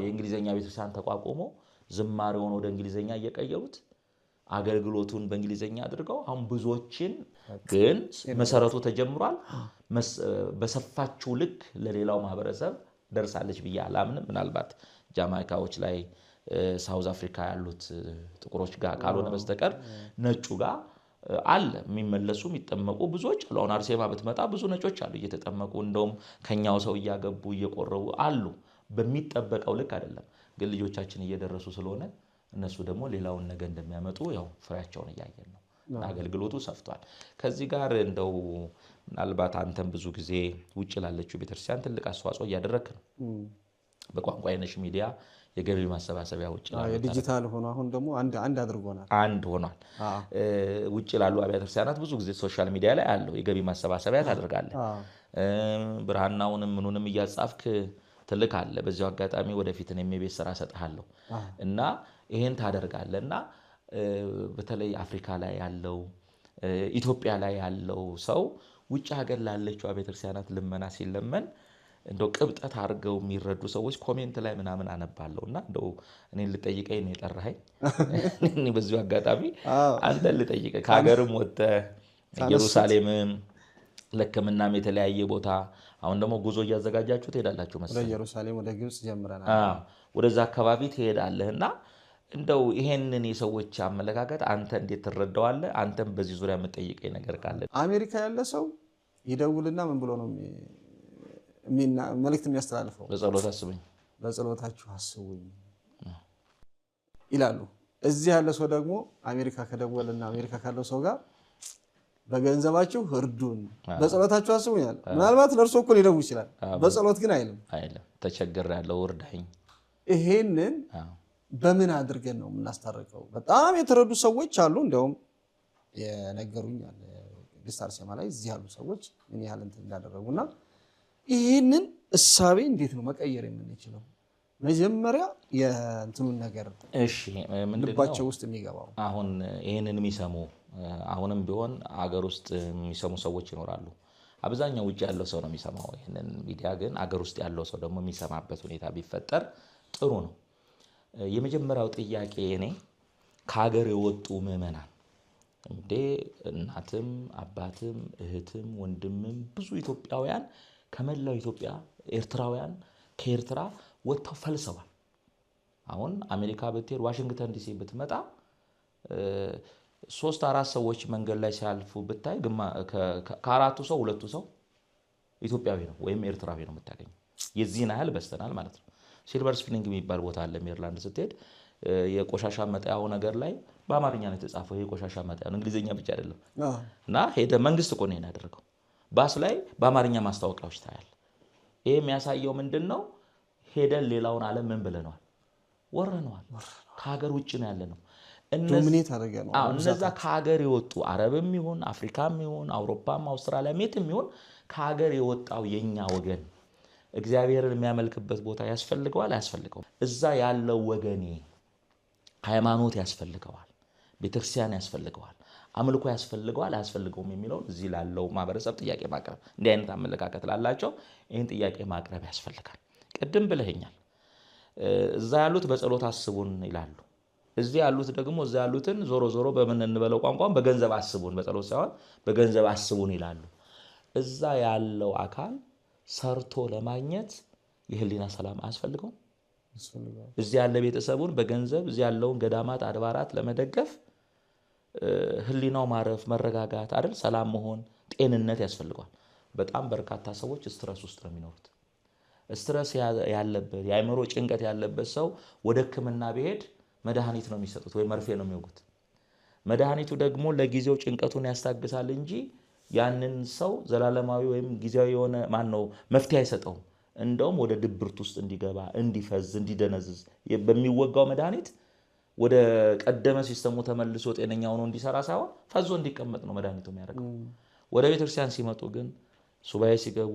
የእንግሊዘኛ ቤተክርስቲያን ተቋቁሞ ዝማሬውን ወደ እንግሊዘኛ እየቀየሩት አገልግሎቱን በእንግሊዘኛ አድርገው አሁን ብዙዎችን ግን መሰረቱ ተጀምሯል። በሰፋችው ልክ ለሌላው ማህበረሰብ ደርሳለች ብዬ አላምንም። ምናልባት ጃማይካዎች ላይ ሳውዝ አፍሪካ ያሉት ጥቁሮች ጋር ካልሆነ በስተቀር ነጩ ጋር አለ የሚመለሱ የሚጠመቁ ብዙዎች አሉ። አሁን አርሴማ ብትመጣ ብዙ ነጮች አሉ እየተጠመቁ እንደውም ከኛው ሰው እያገቡ እየቆረቡ አሉ። በሚጠበቀው ልክ አይደለም ግን ልጆቻችን እየደረሱ ስለሆነ እነሱ ደግሞ ሌላውን ነገር እንደሚያመጡ ያው ፍሬያቸውን እያየን ነው። አገልግሎቱ ሰፍቷል። ከዚህ ጋር እንደው ምናልባት አንተም ብዙ ጊዜ ውጭ ላለችው ቤተክርስቲያን ትልቅ አስተዋጽኦ እያደረክ ነው። በቋንቋ የነሽ ሚዲያ የገቢ ማሰባሰቢያ ውጭ ዲጂታል ሆኖ አሁን ደግሞ አንድ አድርጎናል። አንድ ሆኗል። ውጭ ላሉ አብያተ ክርስቲያናት ብዙ ጊዜ ሶሻል ሚዲያ ላይ አለው የገቢ ማሰባሰቢያ ታደርጋለህ። ብርሃናውንም ምኑንም እያጻፍክ ትልካለህ። በዚያው አጋጣሚ ወደፊት እኔም የቤት ስራ ሰጥሃለሁ እና ይሄን ታደርጋለህና በተለይ አፍሪካ ላይ ያለው ኢትዮጵያ ላይ ያለው ሰው ውጭ ሀገር ላለችው አብያተ ክርስቲያናት ልመና ሲለመን እንደው ቅብጠት አድርገው የሚረዱ ሰዎች ኮሜንት ላይ ምናምን አነባለሁና እንደው እኔን ልጠይቀኝ ነው የጠራኸኝ። እኔ በዚሁ አጋጣሚ አንተን ልጠይቀህ ከሀገርም ወጥተህ ኢየሩሳሌምም ለሕክምናም የተለያየ ቦታ አሁን ደግሞ ጉዞ እያዘጋጃችሁ ትሄዳላችሁ መሰለኝ። ወደ ኢየሩሳሌም ወደ ግብጽ ጀምረናል። ወደዛ አካባቢ ትሄዳለህና እንደው ይሄንን የሰዎች አመለካከት አንተ እንዴት ትረዳዋለህ? አንተም በዚህ ዙሪያ የምጠይቀኝ ነገር ካለ። አሜሪካ ያለ ሰው ይደውልና ምን ብሎ ነው መልእክት የሚያስተላልፈው? በጸሎት አስቡኝ፣ በጸሎታችሁ አስቡኝ ይላሉ። እዚህ ያለ ሰው ደግሞ አሜሪካ ከደወለና አሜሪካ ካለው ሰው ጋር በገንዘባችሁ እርዱን፣ በጸሎታችሁ አስቡኝ ይላል። ምናልባት ለእርሶ እኮ ሊደውል ይችላል፣ በጸሎት ግን አይልም። ተቸግሬያለሁ እርዳኝ። ይሄንን በምን አድርገን ነው የምናስታርቀው? በጣም የተረዱ ሰዎች አሉ። እንዲያውም የነገሩኝ አለ ቅድስት አርሴማ ላይ እዚህ ያሉ ሰዎች ምን ያህል እንትን እንዳደረጉና ይህንን እሳቤ እንዴት ነው መቀየር የምንችለው? መጀመሪያ የእንትኑን ነገር ልባቸው ውስጥ የሚገባው አሁን ይህንን የሚሰሙ አሁንም ቢሆን አገር ውስጥ የሚሰሙ ሰዎች ይኖራሉ። አብዛኛው ውጭ ያለው ሰው ነው የሚሰማው ይህንን ሚዲያ። ግን አገር ውስጥ ያለው ሰው ደግሞ የሚሰማበት ሁኔታ ቢፈጠር ጥሩ ነው። የመጀመሪያው ጥያቄ እኔ ከሀገር የወጡ ምዕመናን እንዴ እናትም አባትም እህትም ወንድምም ብዙ ኢትዮጵያውያን ከመላው ኢትዮጵያ ኤርትራውያን ከኤርትራ ወጥተው ፈልሰዋል። አሁን አሜሪካ ብትሄድ ዋሽንግተን ዲሲ ብትመጣ 3-4 ሰዎች መንገድ ላይ ሲያልፉ ብታይ ከአራቱ ሰው 2 ሰው ኢትዮጵያዊ ነው ወይም ኤርትራዊ ነው የምታገኘው። የዚህን ያህል በስተናል ማለት ነው። ሲልቨር ስፕሪንግ የሚባል ቦታ አለ ሜሪላንድ ስትሄድ የቆሻሻ መጣያው ነገር ላይ በአማርኛ ነው የተጻፈው። ይሄ ቆሻሻ መጣያው እንግሊዘኛ ብቻ አይደለም። እና ሄደ መንግስት እኮ ነው ያደረገው። ባስ ላይ በአማርኛ ማስታወቂያዎች ታያል። ይሄ የሚያሳየው ምንድነው? ሄደን ሌላውን ዓለም ምን ብለናል? ወረነዋል። ከሀገር ውጭ ነው ያለነው። እነዛ ከሀገር የወጡ አረብም ይሁን አፍሪካም ይሁን አውሮፓም አውስትራሊያም የትም ይሁን ከሀገር የወጣው የኛ ወገን እግዚአብሔርን የሚያመልክበት ቦታ ያስፈልገዋል አያስፈልገውም? እዛ ያለው ወገኔ ሃይማኖት ያስፈልገዋል፣ ቤተክርስቲያን ያስፈልገዋል፣ አምልኮ ያስፈልገዋል አያስፈልገውም የሚለውን እዚህ ላለው ማህበረሰብ ጥያቄ ማቅረብ፣ እንዲህ አይነት አመለካከት ላላቸው ይህን ጥያቄ ማቅረብ ያስፈልጋል። ቅድም ብለኸኛል። እዛ ያሉት በጸሎት አስቡን ይላሉ። እዚህ ያሉት ደግሞ እዛ ያሉትን ዞሮ ዞሮ በምን እንበለው ቋንቋም በገንዘብ አስቡን፣ በጸሎት ሳይሆን በገንዘብ አስቡን ይላሉ። እዛ ያለው አካል ሰርቶ ለማግኘት የህሊና ሰላም አያስፈልገውም? እዚህ ያለ ቤተሰቡን በገንዘብ እዚህ ያለውን ገዳማት አድባራት ለመደገፍ ህሊናው ማረፍ መረጋጋት አይደል ሰላም መሆን ጤንነት ያስፈልገዋል። በጣም በርካታ ሰዎች ስትረስ ውስጥ ነው የሚኖሩት። ስትረስ ያለበት የአእምሮ ጭንቀት ያለበት ሰው ወደ ህክምና ቢሄድ መድኃኒት ነው የሚሰጡት ወይ መርፌ ነው የሚወጉት። መድኃኒቱ ደግሞ ለጊዜው ጭንቀቱን ያስታግሳል እንጂ ያንን ሰው ዘላለማዊ ወይም ጊዜያዊ የሆነ መፍትሄ አይሰጠውም። እንደውም ወደ ድብርት ውስጥ እንዲገባ እንዲፈዝ እንዲደነዝዝ በሚወጋው መድኃኒት ወደ ቀደመ ሲስተሙ ተመልሶ ጤነኛ ሆኖ እንዲሰራ ሳይሆን ፈዞ እንዲቀመጥ ነው መድኃኒቱ የሚያደርገው። ወደ ቤተክርስቲያን ሲመጡ ግን ሱባኤ ሲገቡ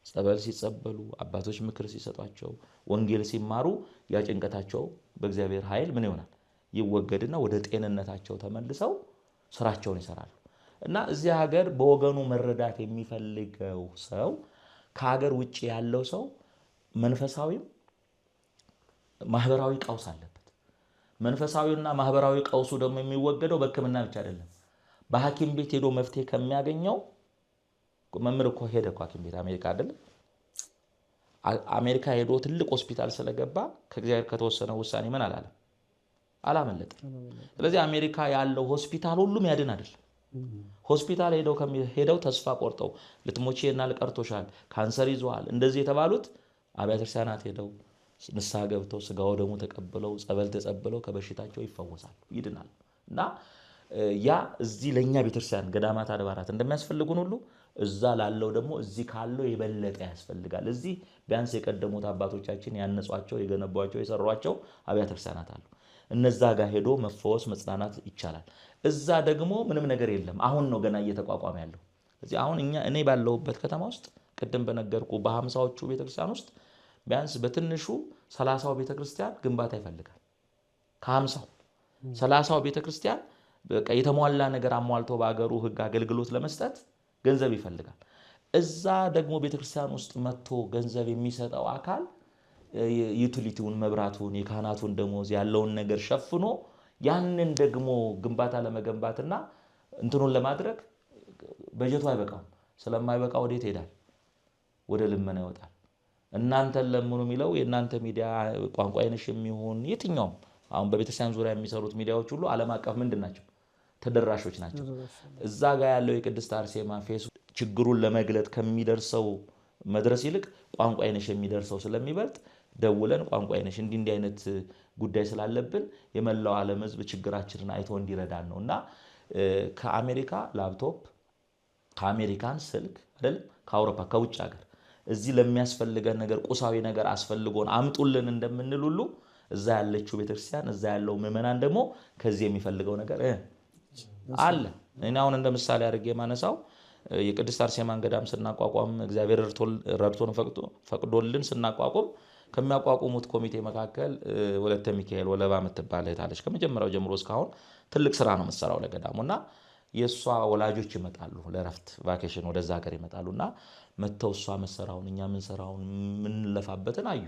ጸበል ሲጸበሉ አባቶች ምክር ሲሰጧቸው ወንጌል ሲማሩ ያ ጭንቀታቸው በእግዚአብሔር ኃይል ምን ይሆናል ይወገድና ወደ ጤንነታቸው ተመልሰው ስራቸውን ይሰራሉ። እና እዚህ ሀገር በወገኑ መረዳት የሚፈልገው ሰው ከሀገር ውጪ ያለው ሰው መንፈሳዊም ማህበራዊ ቀውስ አለበት። መንፈሳዊና ማህበራዊ ቀውሱ ደግሞ የሚወገደው በህክምና ብቻ አይደለም። በሐኪም ቤት ሄዶ መፍትሄ ከሚያገኘው መምህር እኮ ሄደ እኮ ሐኪም ቤት አሜሪካ አይደለም። አሜሪካ ሄዶ ትልቅ ሆስፒታል ስለገባ ከእግዚአብሔር ከተወሰነ ውሳኔ ምን አላመለጠ። ስለዚህ አሜሪካ ያለው ሆስፒታል ሁሉም ያድን አይደለም። ሆስፒታል ሄደው ተስፋ ቆርጠው ልትሞቺና ልቀርቶሻል ካንሰር ይዟል እንደዚህ የተባሉት አብያተ ክርስቲያናት ሄደው ንስሐ ገብተው ስጋው ደሙ ተቀብለው ጸበል ተጸብለው ከበሽታቸው ይፈወሳሉ ይድናሉ። እና ያ እዚህ ለኛ ቤተክርስቲያን ገዳማት አድባራት እንደሚያስፈልጉን ሁሉ እዛ ላለው ደግሞ እዚህ ካለው የበለጠ ያስፈልጋል። እዚህ ቢያንስ የቀደሙት አባቶቻችን ያነጿቸው የገነቧቸው የሰሯቸው አብያተ ክርስቲያናት አሉ። እነዛ ጋር ሄዶ መፈወስ መጽናናት ይቻላል። እዛ ደግሞ ምንም ነገር የለም። አሁን ነው ገና እየተቋቋመ ያለው። ስለዚህ አሁን እኔ ባለሁበት ከተማ ውስጥ ቅድም በነገርኩ በ50ዎቹ ቤተክርስቲያን ውስጥ ቢያንስ በትንሹ 30ው ቤተክርስቲያን ግንባታ ይፈልጋል። ከ50ው 30ው ቤተክርስቲያን በቃ የተሟላ ነገር አሟልቶ በአገሩ ህግ አገልግሎት ለመስጠት ገንዘብ ይፈልጋል። እዛ ደግሞ ቤተክርስቲያን ውስጥ መጥቶ ገንዘብ የሚሰጠው አካል ዩቲሊቲውን መብራቱን የካህናቱን ደሞዝ ያለውን ነገር ሸፍኖ ያንን ደግሞ ግንባታ ለመገንባትና እንትኑን ለማድረግ በጀቱ አይበቃም። ስለማይበቃ ወዴት ይሄዳል? ወደ ልመና ይወጣል። እናንተን ለምኑ የሚለው የእናንተ ሚዲያ ቋንቋ አይነሽ የሚሆን የትኛውም አሁን በቤተክርስቲያን ዙሪያ የሚሰሩት ሚዲያዎች ሁሉ ዓለም አቀፍ ምንድናቸው ተደራሾች ናቸው እዛ ጋር ያለው የቅድስት አርሴማ ፌስ ችግሩን ለመግለጥ ከሚደርሰው መድረስ ይልቅ ቋንቋ አይነሽ የሚደርሰው ስለሚበልጥ ደውለን ቋንቋ አይነሽ እንዲህ አይነት ጉዳይ ስላለብን የመላው ዓለም ህዝብ ችግራችንን አይቶ እንዲረዳን ነውና ከአሜሪካ ላፕቶፕ ከአሜሪካን ስልክ አይደል ከአውሮፓ ከውጭ ሀገር እዚህ ለሚያስፈልገን ነገር ቁሳዊ ነገር አስፈልጎን አምጡልን እንደምንል ሁሉ እዛ ያለችው ቤተክርስቲያን እዛ ያለው ምዕመናን ደግሞ ከዚህ የሚፈልገው ነገር አለ እኔ አሁን እንደ ምሳሌ አድርጌ ማነሳው የቅድስት አርሴማን ገዳም ስናቋቋም እግዚአብሔር ረድቶን ፈቅዶልን ስናቋቋም ከሚያቋቁሙት ኮሚቴ መካከል ወለተ ሚካኤል ወለባ የምትባል እህታለች ከመጀመሪያው ጀምሮ እስካሁን ትልቅ ስራ ነው መስራው ለገዳሙና የሷ ወላጆች ይመጣሉ ለረፍት ቫኬሽን ወደዛ ሀገር ይመጣሉና መተው ሷ መስራውን እኛ ምን ሰራውን ምን ለፋበትን አዩ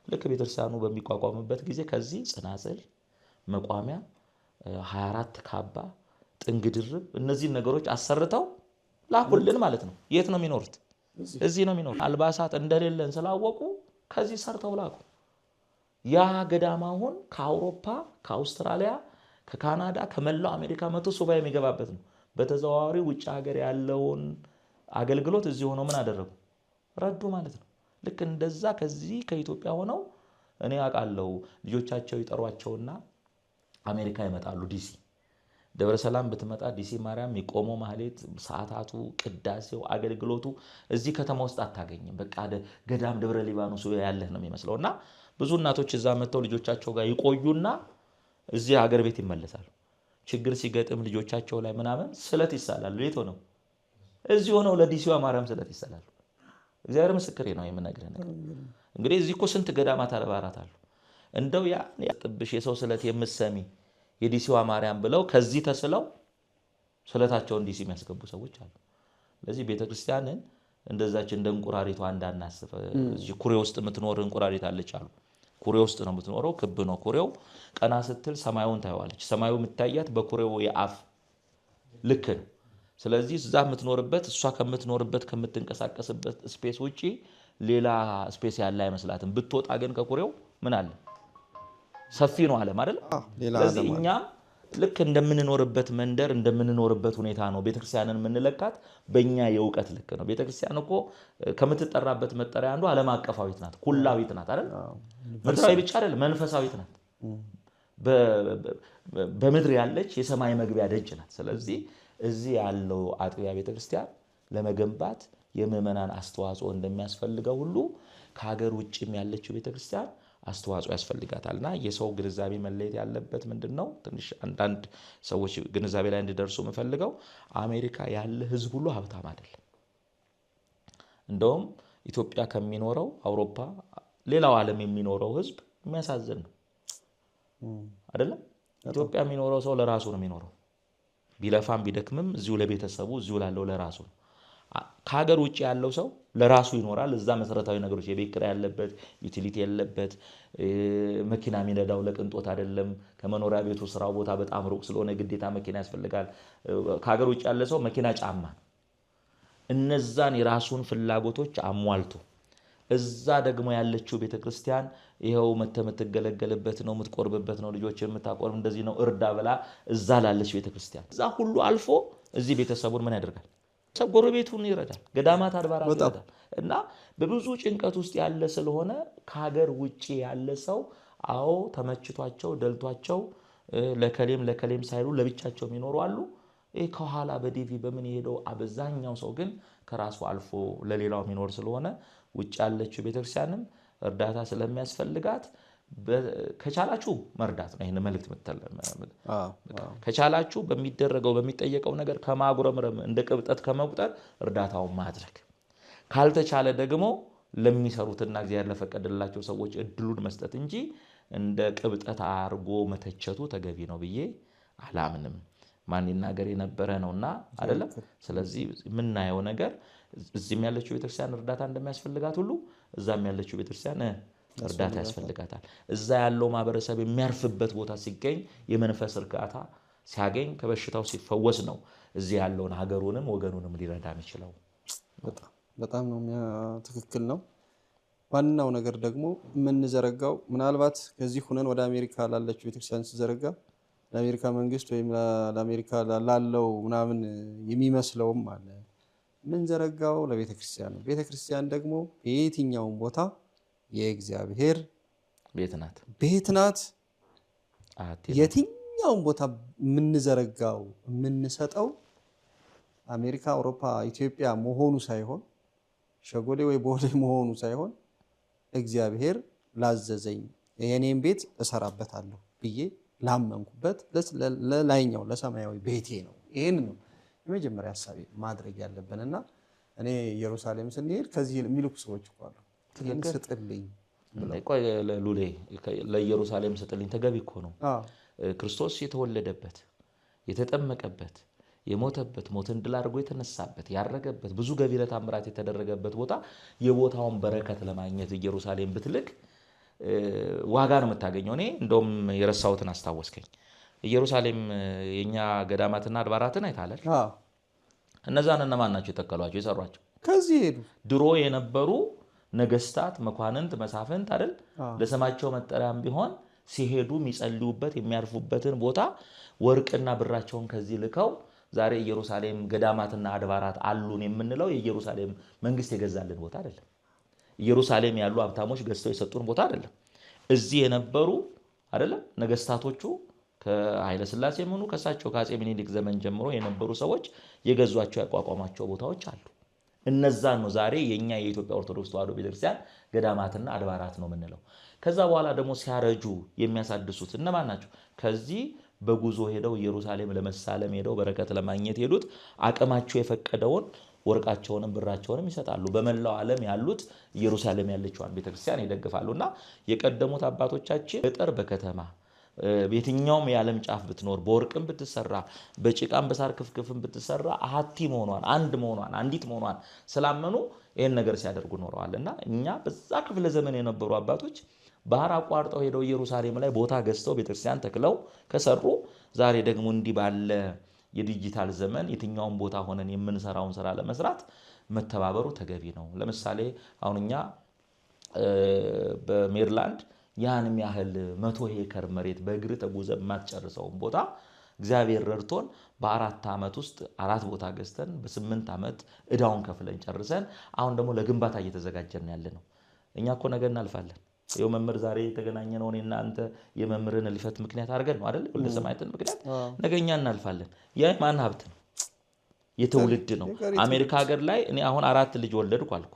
ለከ ቤተክርስቲያኑ በሚቋቋምበት ጊዜ ከዚህ ጽናጽል መቋሚያ 24 ካባ ጥንግድርብ እነዚህ ነገሮች አሰርተው ላኩልን ማለት ነው የት ነው የሚኖሩት እዚህ ነው የሚኖሩት አልባሳት እንደሌለን ስላወቁ ከዚህ ሰርተው ላኩ ያ ገዳም አሁን ከአውሮፓ ከአውስትራሊያ ከካናዳ ከመላው አሜሪካ መቶ ሱባኤ የሚገባበት ነው በተዘዋዋሪ ውጭ ሀገር ያለውን አገልግሎት እዚህ ሆኖ ምን አደረጉ ረዱ ማለት ነው ልክ እንደዛ ከዚህ ከኢትዮጵያ ሆነው እኔ አቃለው ልጆቻቸው ይጠሯቸውና አሜሪካ ይመጣሉ ዲሲ ደብረ ሰላም በተመጣ ዲሲ ማርያም ይቆሞ ማህሌት ሰዓታቱ ቅዳሴው አገልግሎቱ እዚህ ከተማ ውስጥ አታገኝም በቃ ገዳም ደብረ ሊባኖስ ያለህ ነው የሚመስለውና ብዙ እናቶች እዛ መተው ልጆቻቸው ጋር ይቆዩና እዚህ ሀገር ቤት ይመለሳሉ ችግር ሲገጥም ልጆቻቸው ላይ ምናምን ስለት ይሳላሉ የት ሆነው እዚህ ሆነው ለዲሲዋ ማርያም ስለት ይሳላሉ እግዚአብሔር ምስክሬ ነው የምነግርህ ነገር እንግዲህ እዚህ እኮ ስንት ገዳማት አለባራት አሉ እንደው ያ ያጥብሽ የሰው ስለት የምሰሚ የዲሲዋ ማርያም ብለው ከዚህ ተስለው ስለታቸውን ዲሲ የሚያስገቡ ሰዎች አሉ ለዚህ ቤተክርስቲያንን እንደዛች እንደ እንቁራሪቷ እንዳናስፈ እዚህ ኩሬ ውስጥ የምትኖር እንቁራሪት አለች አሉ ኩሬ ውስጥ ነው የምትኖረው ክብ ነው ኩሬው ቀና ስትል ሰማዩን ታይዋለች ሰማዩ የምታያት በኩሬው የአፍ ልክ ነው ስለዚህ እዛ የምትኖርበት እሷ ከምትኖርበት ከምትንቀሳቀስበት ስፔስ ውጪ ሌላ ስፔስ ያለ አይመስላትም ብትወጣ ግን ከኩሬው ምን አለ ሰፊ ነው አለ ማለት ስለዚህ እኛ ልክ እንደምንኖርበት መንደር እንደምንኖርበት ሁኔታ ነው ቤተክርስቲያንን ምንለካት በእኛ የውቀት ልክ ነው ቤተክርስቲያን እኮ ከምትጠራበት መጠሪያ አንዱ ዓለም አቀፋዊት ናት ኩላዊት ናት አይደል ምድራዊ ብቻ አይደል መንፈሳዊት ናት በምድር ያለች የሰማይ መግቢያ ደጅ ናት ስለዚህ እዚህ ያለው አጥቢያ ቤተክርስቲያን ለመገንባት የምዕመናን አስተዋጽኦ እንደሚያስፈልገው ሁሉ ከሀገር ውጭም ያለችው ቤተክርስቲያን አስተዋጽኦ ያስፈልጋታልና የሰው ግንዛቤ መለየት ያለበት ምንድነው ትንሽ አንዳንድ ሰዎች ግንዛቤ ላይ እንዲደርሱ መፈልገው አሜሪካ ያለ ህዝብ ሁሉ ሀብታም አይደለም እንደውም ኢትዮጵያ ከሚኖረው አውሮፓ ሌላው ዓለም የሚኖረው ህዝብ የሚያሳዝን ነው አይደለም ኢትዮጵያ የሚኖረው ሰው ለራሱ ነው የሚኖረው ቢለፋም ቢደክምም እዚሁ ለቤተሰቡ እዚሁ ላለው ለራሱ ነው ከሀገር ውጪ ያለው ሰው ለራሱ ይኖራል እዛ መሰረታዊ ነገሮች የቤት ኪራይ ያለበት ዩቲሊቲ ያለበት መኪና የሚነዳው ለቅንጦት አይደለም ከመኖሪያ ቤቱ ስራው ቦታ በጣም ሩቅ ስለሆነ ግዴታ መኪና ያስፈልጋል ከሀገር ውጪ ያለ ሰው መኪና ጫማ እነዛን የራሱን ፍላጎቶች አሟልቶ እዛ ደግሞ ያለችው ቤተክርስቲያን ይሄው መተመተገለገልበት ነው ምትቆርብበት ነው ልጆች የምታቆርብ እንደዚህ ነው እርዳ ብላ እዛ ላለች ቤተክርስቲያን እዛ ሁሉ አልፎ እዚህ ቤተሰቡን ምን ያደርጋል ጎረቤቱን ይረዳል ገዳማት አድባራት ይረዳል እና በብዙ ጭንቀት ውስጥ ያለ ስለሆነ ከሀገር ውጪ ያለ ሰው አዎ ተመችቷቸው ደልቷቸው ለከሌም ሳይሉ ለብቻቸው የሚኖሩ አሉ ከኋላ በዲቪ በምን ይሄደው አበዛኛው ሰው ግን ከራሱ አልፎ ለሌላው የሚኖር ስለሆነ ውጭ ያለችው ቤተክርስቲያንም እርዳታ ስለሚያስፈልጋት ከቻላችሁ መርዳት ነው ይሄን መልእክት መተለም ከቻላችሁ በሚደረገው በሚጠየቀው ነገር ከማጉረምረም እንደ ቅብጠት ከመቁጠር እርዳታው ማድረግ ካልተቻለ ደግሞ ለሚሰሩትና እግዚአብሔር ለፈቀደላቸው ሰዎች እድሉን መስጠት እንጂ እንደ ቅብጠት አርጎ መተቸቱ ተገቢ ነው ብዬ አላምንም ማን ይናገር የነበረ ነውና አይደለም ስለዚህ ምናየው ነገር እዚህም ያለችው ቤተክርስቲያን እርዳታ እንደሚያስፈልጋት ሁሉ እዛም ያለችው ቤተክርስቲያን እርዳታ ያስፈልጋታል እዛ ያለው ማህበረሰብ የሚያርፍበት ቦታ ሲገኝ የመንፈስ እርጋታ ሲያገኝ ከበሽታው ሲፈወስ ነው እዚህ ያለውን ሀገሩንም ወገኑንም ሊረዳ የሚችለው በጣም ነው ትክክል ነው ዋናው ነገር ደግሞ የምንዘረጋው ምናልባት ከዚህ ሁነን ወደ አሜሪካ ላለችው ቤተክርስቲያን ሲዘረጋ ለአሜሪካ መንግስት ወይም ለአሜሪካ ላለው ምናምን የሚመስለውም አለ። የምንዘረጋው ለቤተክርስቲያን ነው። ቤተክርስቲያን ደግሞ በየትኛውም ቦታ የእግዚአብሔር ቤት ናት። የትኛውም ቦታ የምንዘረጋው የምንሰጠው አሜሪካ፣ አውሮፓ፣ ኢትዮጵያ መሆኑ ሳይሆን ሸጎሌ ወይ ቦሌ መሆኑ ሳይሆን እግዚአብሔር ላዘዘኝ የኔን ቤት እሰራበታለሁ ብዬ ላመንኩበት ለላይኛው ለሰማያዊ ቤቴ ነው። ይሄን ነው የመጀመሪያ ሐሳቤ ማድረግ ያለብንና እኔ ኢየሩሳሌም ስንሄድ ከዚህ የሚልኩ ሰዎች እኮ አሉ። ስጥልኝ ቆይ ሉሌ ለኢየሩሳሌም ስጥልኝ ተገቢ እኮ ነው። ክርስቶስ የተወለደበት የተጠመቀበት የሞተበት ሞትን ድል አድርጎ የተነሳበት ያረገበት ብዙ ገቢረ ተአምራት የተደረገበት ቦታ የቦታውን በረከት ለማግኘት ኢየሩሳሌም ብትልክ ዋጋ ነው የምታገኘው። እኔ እንደውም የረሳሁትን አስታወስከኝ። ኢየሩሳሌም የኛ ገዳማትና አድባራትን አይታለል። እነዛን እነማን ናቸው የተከሏቸው የሰሯቸው? ከዚህ ሄዱ ድሮ የነበሩ ነገስታት፣ መኳንንት፣ መሳፍንት አይደል? ለስማቸው መጠሪያም ቢሆን ሲሄዱ የሚጸልዩበት የሚያርፉበትን ቦታ ወርቅና ብራቸውን ከዚህ ልከው ዛሬ ኢየሩሳሌም ገዳማትና አድባራት አሉን የምንለው የኢየሩሳሌም መንግስት የገዛልን ቦታ አይደለም። ኢየሩሳሌም ያሉ ሀብታሞች ገዝተው የሰጡን ቦታ አይደለም። እዚህ የነበሩ አይደለም ነገስታቶቹ ከኃይለ ሥላሴ ምኑ ከሳቸው ከአፄ ምኒልክ ዘመን ጀምሮ የነበሩ ሰዎች የገዟቸው ያቋቋሟቸው ቦታዎች አሉ። እነዛን ነው ዛሬ የኛ የኢትዮጵያ ኦርቶዶክስ ተዋሕዶ ቤተክርስቲያን ገዳማትና አድባራት ነው የምንለው። ከዛ በኋላ ደግሞ ሲያረጁ የሚያሳድሱት እነማን ናቸው? ከዚህ በጉዞ ሄደው ኢየሩሳሌም ለመሳለም ሄደው በረከት ለማግኘት ሄዱት አቅማቸው የፈቀደውን ወርቃቸውንም ብራቸውንም ይሰጣሉ። በመላው ዓለም ያሉት ኢየሩሳሌም ያለችዋን ቤተክርስቲያን ይደግፋሉና የቀደሙት አባቶቻችን ገጠር በከተማ በየትኛውም የዓለም ጫፍ ብትኖር በወርቅም ብትሰራ በጭቃም በሳር ክፍክፍም ብትሰራ አሐቲ መሆኗን አንድ መሆኗን አንዲት መሆኗን ስላመኑ ይሄን ነገር ሲያደርጉ ኖረዋልና እኛ በዛ ክፍለ ዘመን የነበሩ አባቶች ባህር አቋርጠው ሄደው ኢየሩሳሌም ላይ ቦታ ገዝተው ቤተክርስቲያን ተክለው ከሰሩ ዛሬ ደግሞ እንዲህ ባለ የዲጂታል ዘመን የትኛውም ቦታ ሆነን የምንሰራውን ስራ ለመስራት መተባበሩ ተገቢ ነው። ለምሳሌ አሁንኛ በሜሪላንድ ያንም ያህል 100 ሄክታር መሬት በእግር ተጉዘ ማትጨርሰውን ቦታ እግዚአብሔር ረድቶን በ4 ዓመት ውስጥ 4 ቦታ ገዝተን በ8 ዓመት እዳውን ከፍለን ጨርሰን አሁን ደግሞ ለግንባታ እየተዘጋጀን ያለነው። እኛ እኮ ነገ እናልፋለን። ይሄው መምህር ዛሬ የተገናኘነው እኔና አንተ የመምህርን ልፈት ምክንያት አድርገን ነው አይደል? ወልደ ሰማያትን ምክንያት ነገኛ እናልፋለን። የማን ሀብት ነው? የትውልድ ነው። አሜሪካ ሀገር ላይ እኔ አሁን 4 ልጅ ወለድኩ አልኩ።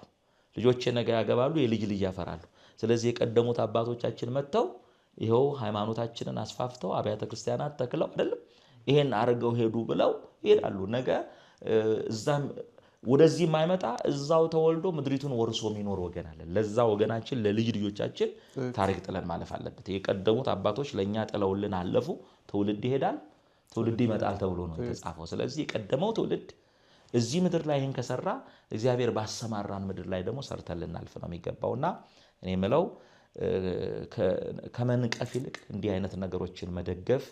ልጆቼ ነገ ያገባሉ፣ የልጅ ልጅ ያፈራሉ። ስለዚህ የቀደሙት አባቶቻችን መጥተው ይሄው ሃይማኖታችንን አስፋፍተው አብያተ ክርስቲያናት ተክለው አይደለም ይሄን አርገው ሄዱ ብለው ይሄዳሉ። ነገ እዛም ወደዚህ የማይመጣ እዛው ተወልዶ ምድሪቱን ወርሶ የሚኖር ወገን አለ። ለዛ ወገናችን ለልጅ ልጆቻችን ታሪክ ጥለን ማለፍ አለበት። የቀደሙት አባቶች ለኛ ጥለውልን አለፉ። ትውልድ ይሄዳል፣ ትውልድ ይመጣል ተብሎ ነው የተጻፈው። ስለዚህ የቀደመው ትውልድ እዚህ ምድር ላይ ይሄን ከሰራ እግዚአብሔር ባሰማራን ምድር ላይ ደግሞ ሰርተን ልናልፍ ነው የሚገባውና እኔ የምለው ከመንቀፍ ይልቅ እንዲህ አይነት ነገሮችን መደገፍ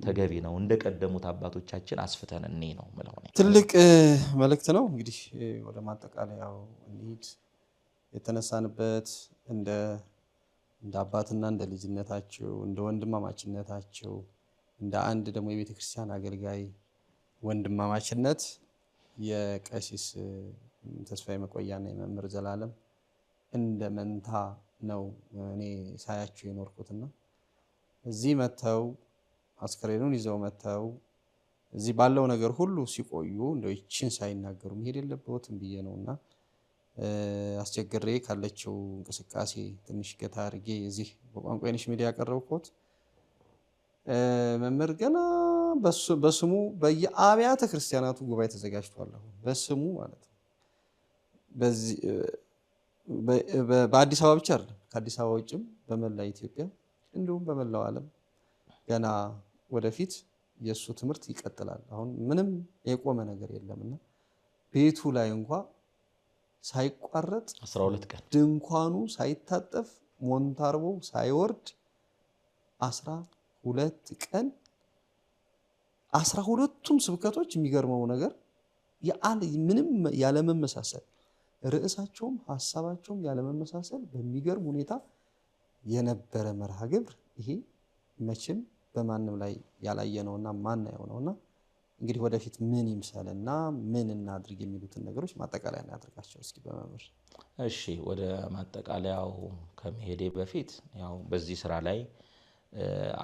ተገቢ ነው። እንደቀደሙት አባቶቻችን አስፍተን እኔ ነው ማለት ነው። ትልቅ መልእክት ነው። እንግዲህ ወደ ማጠቃለያው እንሂድ። የተነሳንበት እንደ አባትና እንደ ልጅነታቸው እንደ ወንድማማችነታቸው እንደ አንድ ደግሞ የቤተ ክርስቲያን አገልጋይ ወንድማማችነት የቀሲስ ተስፋዬ መቆያና የመምህር ዘላለም እንደ መንታ ነው እኔ ሳያቸው የኖርኩትና እዚህ መተው አስከሬኑን ይዘው መተው እዚህ ባለው ነገር ሁሉ ሲቆዩ እንደው ይችን ሳይናገሩ መሄድ የለበትም ብዬ ነውና አስቸግሬ ካለችው እንቅስቃሴ ትንሽ ገታ አድርጌ እዚህ በቋንቋ አይነሽ ሚዲያ ያቀረብኩት መምህር ገና በስሙ በየአብያተ ክርስቲያናቱ ጉባኤ ተዘጋጅቷል። አሁን በስሙ ማለት ነው። በዚህ በአዲስ አበባ ብቻ አይደለም፣ ከአዲስ አበባ ውጭም በመላ ኢትዮጵያ እንዲሁም በመላው ዓለም ገና ወደፊት የሱ ትምህርት ይቀጥላል። አሁን ምንም የቆመ ነገር የለምና ቤቱ ላይ እንኳን ሳይቋረጥ 12 ቀን ድንኳኑ ሳይታጠፍ ሞንታርቦ ሳይወርድ 12 ቀን 12ቱም ስብከቶች የሚገርመው ነገር ምንም ያለ መመሳሰል ርዕሳቸውም ሐሳባቸውም ያለመመሳሰል በሚገርም ሁኔታ የነበረ መርሃ ግብር ይሄ መቼም በማንም ላይ ያላየነውና ማናየው ነውና እንግዲህ ወደፊት ምን ይምሰልና ምን እናድርግ የሚሉትን ነገሮች ማጠቃለያ እናድርጋቸው እስኪ በመምህር። እሺ ወደ ማጠቃለያው ከመሄዴ በፊት ያው በዚህ ስራ ላይ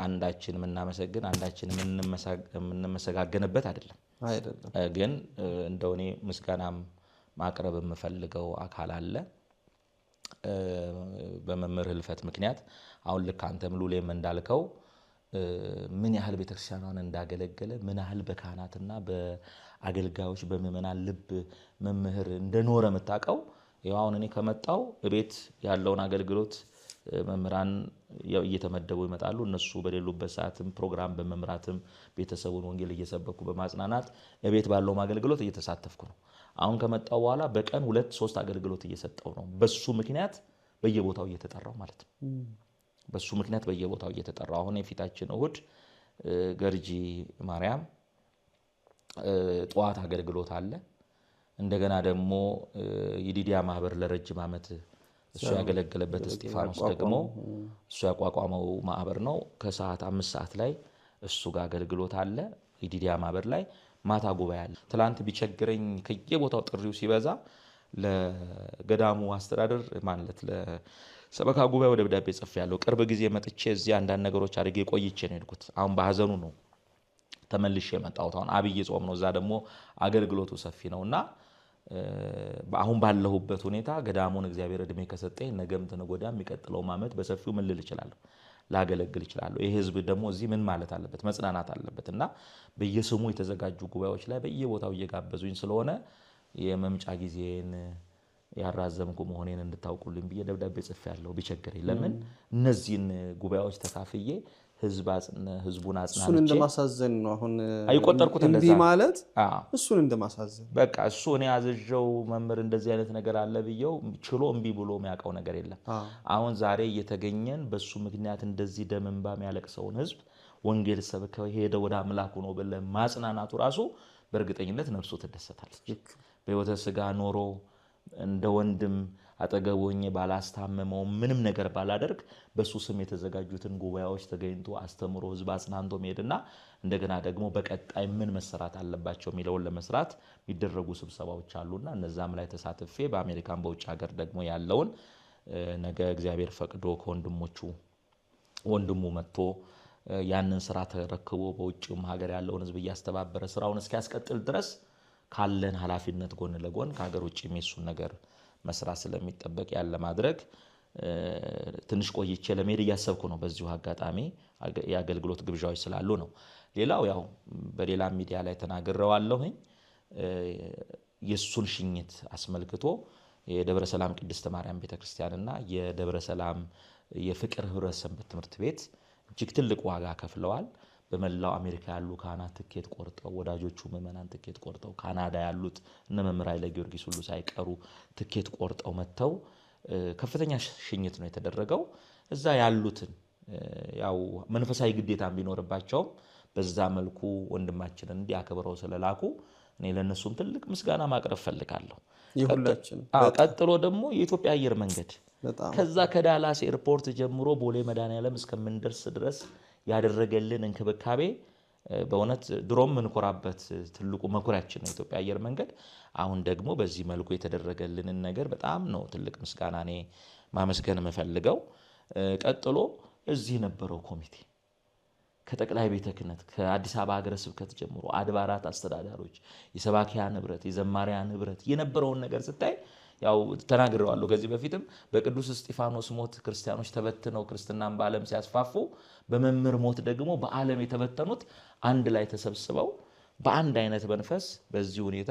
አንዳችን የምናመሰግን አንዳችን የምንመሰጋገንበት አይደለም። ግን እንደው እኔ ምስጋናም ማቅረብ የምፈልገው አካል አለ። በመምህር ህልፈት ምክንያት አሁን ልክ አንተም ሉሌም እንዳልከው ምን ያህል ቤተክርስቲያኗን እንዳገለገለ ምን ያህል በካህናትና በአገልጋዮች በምእመናን ልብ መምህር እንደኖረ መታቀው ያው አሁን እኔ ከመጣው እቤት ያለውን አገልግሎት መምህራን እየተመደቡ ይመጣሉ። እነሱ በሌሉበት ሰዓትም ፕሮግራም በመምራትም ቤተሰቡን ወንጌል እየሰበኩ በማጽናናት እቤት ባለው አገልግሎት እየተሳተፍኩ ነው። አሁን ከመጣው በኋላ በቀን 2-3 አገልግሎት እየሰጠው ነው። በሱ ምክንያት በየቦታው እየተጠራው ማለት ነው። በሱ ምክንያት በየቦታው እየተጠራው አሁን የፊታችን እሁድ ገርጂ ማርያም ጧት አገልግሎት አለ። እንደገና ደግሞ የዲዲያ ማህበር ለረጅም ዓመት እሱ ያገለገለበት እስጢፋኖስ ደግሞ እሱ ያቋቋመው ማህበር ነው። ከሰዓት 5 ሰዓት ላይ እሱ ጋር አገልግሎት አለ። የዲዲያ ማህበር ላይ ማታ ጉባኤ አለ። ትላንት ቢቸግረኝ ከየቦታው ጥሪው ሲበዛ ለገዳሙ አስተዳደር ማለት ለሰበካ ጉባኤው ደብዳቤ ጽፌያለሁ። ቅርብ ጊዜ መጥቼ እዚህ አንዳንድ ነገሮች አድርጌ ቆይቼ ነው የሄድኩት። አሁን በሐዘኑ ነው ተመልሼ የመጣሁት። አሁን አብይ ጾም ነው፣ እዛ ደግሞ አገልግሎቱ ሰፊ ነውና አሁን ባለሁበት ሁኔታ ገዳሙን እግዚአብሔር እድሜ ከሰጠኝ ነገም ተነጎዳም የሚቀጥለው ዓመት በሰፊው ምን ልል እችላለሁ ላገለግል እችላለሁ። ይሄ ህዝብ ደግሞ እዚህ ምን ማለት አለበት መጽናናት አለበትና በየስሙ የተዘጋጁ ጉባኤዎች ላይ በየቦታው እየጋበዙኝ ስለሆነ የመምጫ ጊዜን ያራዘምኩ መሆኔን እንድታውቁልኝ ብዬ ደብዳቤ ጽፌያለሁ። ቢቸገረኝ ለምን እነዚህን ጉባኤዎች ተካፍዬ ህዝቡን አጽናንቼ እሱን እንደማሳዘን ነው አሁን አይቆጠርኩት እንደዛ እንዴ ማለት እሱን እንደማሳዘን በቃ እሱ እኔ ያዘጀው መምህር እንደዚህ አይነት ነገር አለ ብየው ችሎ እምቢ ብሎ የሚያውቀው ነገር የለም። አሁን ዛሬ እየተገኘን በሱ ምክንያት እንደዚህ ደም እንባ የሚያለቅሰውን ህዝብ ወንጌል ሰብከው ሄደ ወደ አምላኩ ነው ብለ ማጽናናቱ ራሱ በእርግጠኝነት ነፍሱ ትደሰታለች። በህይወተ ስጋ ኖሮ እንደ ወንድም አጠገቦኝ ባላስታመመው ምንም ነገር ባላደርግ በሱ ስም የተዘጋጁትን ጉባኤዎች ተገኝቶ አስተምሮ ህዝብ አጽናንቶ መሄድና እንደገና ደግሞ በቀጣይ ምን መሰራት አለባቸው የሚለውን ለመስራት የሚደረጉ ስብሰባዎች አሉና እነዛም ላይ ተሳትፌ በአሜሪካን በውጭ ሀገር ደግሞ ያለውን ነገ እግዚአብሔር ፈቅዶ ከወንድሞቹ ወንድሙ መጥቶ ያንን ስራ ተረክቦ በውጭም ሀገር ያለውን ህዝብ እያስተባበረ ስራውን እስኪያስቀጥል ድረስ ካለን ኃላፊነት ጎን ለጎን ከሀገር ውጭ የሚሱን ነገር መስራት ስለሚጠበቅ ያለ ማድረግ ትንሽ ቆይቼ ለመሄድ እያሰብኩ ነው። በዚሁ አጋጣሚ የአገልግሎት ግብዣዎች ስላሉ ነው። ሌላው ያው በሌላ ሚዲያ ላይ ተናግሬዋለሁኝ። የሱን ሽኝት አስመልክቶ የደብረ ሰላም ቅድስት ማርያም ቤተክርስቲያንና የደብረ ሰላም የፍቅር ህብረት ሰንበት ትምህርት ቤት እጅግ ትልቅ ዋጋ ከፍለዋል። በመላው አሜሪካ ያሉ ካህናት ትኬት ቆርጠው ወዳጆቹ ምእመናን ትኬት ቆርጠው ካናዳ ያሉት እነ መምህር ኃይለ ጊዮርጊስ ሁሉ ሳይቀሩ ትኬት ቆርጠው መተው ከፍተኛ ሽኝት ነው የተደረገው። እዛ ያሉትን ያው መንፈሳዊ ግዴታ ቢኖርባቸው በዛ መልኩ ወንድማችንን እንዲያከብረው ስለላኩ እኔ ለነሱም ትልቅ ምስጋና ማቅረብ ፈልጋለሁ። ቀጥሎ ደግሞ የኢትዮጵያ አየር መንገድ ከዛ ከዳላስ ኤርፖርት ጀምሮ ቦሌ መድኃኔዓለም እስከምንደርስ ድረስ ያደረገልን እንክብካቤ በእውነት ድሮም እንኮራበት ትልቁ መኩሪያችን ነው ኢትዮጵያ አየር መንገድ። አሁን ደግሞ በዚህ መልኩ የተደረገልንን ነገር በጣም ነው ትልቅ ምስጋና እኔ ማመስገን የምፈልገው። ቀጥሎ እዚህ ነበረው ኮሚቴ ከጠቅላይ ቤተ ክህነት ከአዲስ አበባ ሀገረ ስብከት ጀምሮ አድባራት አስተዳዳሪዎች የሰባኪያን ህብረት የዘማሪያን ህብረት የነበረውን ነገር ስታይ ያው ተናግረዋለሁ ከዚህ በፊትም በቅዱስ እስጢፋኖስ ሞት ክርስቲያኖች ተበትነው ክርስትናን በዓለም ሲያስፋፉ በመምህር ሞት ደግሞ በዓለም የተበተኑት አንድ ላይ ተሰብስበው በአንድ አይነት መንፈስ በዚህ ሁኔታ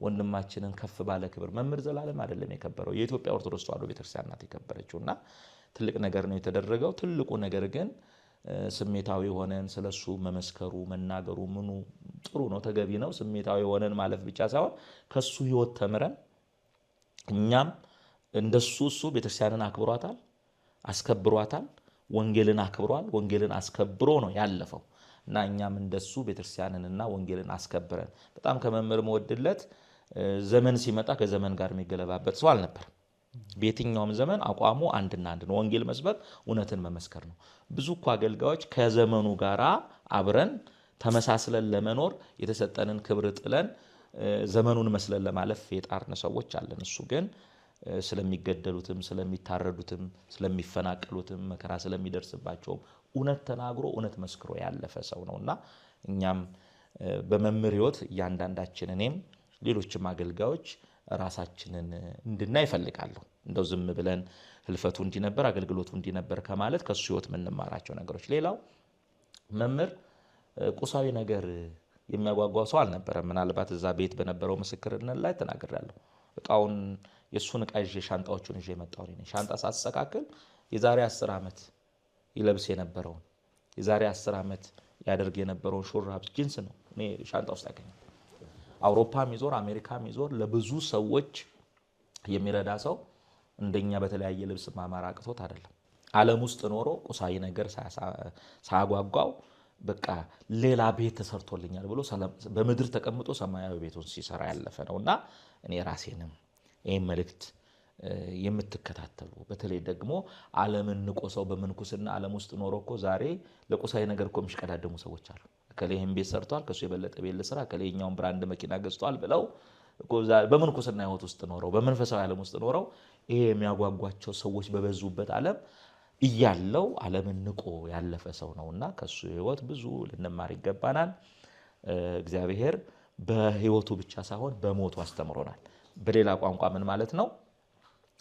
ወንድማችንን ከፍ ባለ ክብር መምህር ዘላለም አይደለም የከበረው የኢትዮጵያ ኦርቶዶክስ ተዋሕዶ ቤተክርስቲያን ናት የከበረችውና ትልቅ ነገር ነው የተደረገው። ትልቁ ነገር ግን ስሜታዊ ሆነን ስለሱ መመስከሩ መናገሩ ምኑ ጥሩ ነው ተገቢ ነው። ስሜታዊ ሆነን ማለፍ ብቻ ሳይሆን ከሱ ህይወት ተምረን እኛም እንደሱ እሱ ቤተክርስቲያንን አክብሯታል አስከብሯታል ወንጌልን አክብሯል ወንጌልን አስከብሮ ነው ያለፈው እና እኛም እንደሱ ቤተክርስቲያንንና ወንጌልን አስከብረን በጣም ከመምህር መወድለት ዘመን ሲመጣ ከዘመን ጋር የሚገለባበት ሰው አልነበረም። በየትኛውም ዘመን አቋሙ አንድና አንድ ነው፣ ወንጌል መስበክ፣ እውነትን መመስከር ነው። ብዙ እኮ አገልጋዮች ከዘመኑ ጋር አብረን ተመሳስለን ለመኖር የተሰጠንን ክብር ጥለን ዘመኑን መስለን ለማለፍ የጣርን ሰዎች አለን። እሱ ግን ስለሚገደሉትም ስለሚታረዱትም ስለሚፈናቀሉትም መከራ ስለሚደርስባቸው እውነት ተናግሮ እውነት መስክሮ ያለፈ ሰው ነውና እኛም በመምህር ሕይወት እያንዳንዳችን እኔም ሌሎችም አገልጋዮች ራሳችንን እንድናይ ይፈልጋለሁ። እንደው ዝም ብለን ህልፈቱ እንዲነበር አገልግሎቱ እንዲነበር ከማለት ከሱ ሕይወት የምንማራቸው ነገሮች። ሌላው መምህር ቁሳዊ ነገር የሚያጓጓው ሰው አልነበረም። ምናልባት እዛ ቤት በነበረው ምስክርነት ላይ ተናግሬያለሁ። እቃውን የሱን እቃ ይዤ ሻንጣዎቹን ይዤ መጣሁ። ሻንጣ ሳስተካክል የዛሬ 10 ዓመት ይለብስ የነበረውን የዛሬ 10 ዓመት ያደርግ የነበረውን ሹራብ ጂንስ ነው እኔ ሻንጣ ውስጥ ያገኘው። አውሮፓም ይዞር አሜሪካም ይዞር ለብዙ ሰዎች የሚረዳ ሰው እንደኛ በተለያየ ልብስ ማማር አቅቶት አይደለም። ዓለም ውስጥ ኖሮ ቁሳዊ ነገር ሳያጓጓው በቃ ሌላ ቤት ተሰርቶልኛል ብሎ በምድር ተቀምጦ ሰማያዊ ቤቱን ሲሰራ ያለፈ ነውና እኔ ራሴንም ይሄን መልእክት የምትከታተሉ በተለይ ደግሞ ዓለምን ንቆ ሰው በመንኩስና ዓለም ውስጥ ኖሮ እኮ ዛሬ ለቁሳዊ ነገር እኮ የሚሽቀዳደሙ ሰዎች አሉ። ከሌህም ቤት ሰርቷል ከሱ የበለጠ ቤት ልስራ ከሌኛውን ብራንድ መኪና ገዝቷል ብለው በመንኩስና ሕይወት ውስጥ ኖረው በመንፈሳዊ ዓለም ውስጥ ኖረው ይሄ የሚያጓጓቸው ሰዎች በበዙበት ዓለም እያለው ዓለምን ንቆ ያለፈ ሰው ነውና ከሱ ሕይወት ብዙ ልንማር ይገባናል። እግዚአብሔር በሕይወቱ ብቻ ሳይሆን በሞቱ አስተምሮናል። በሌላ ቋንቋ ምን ማለት ነው?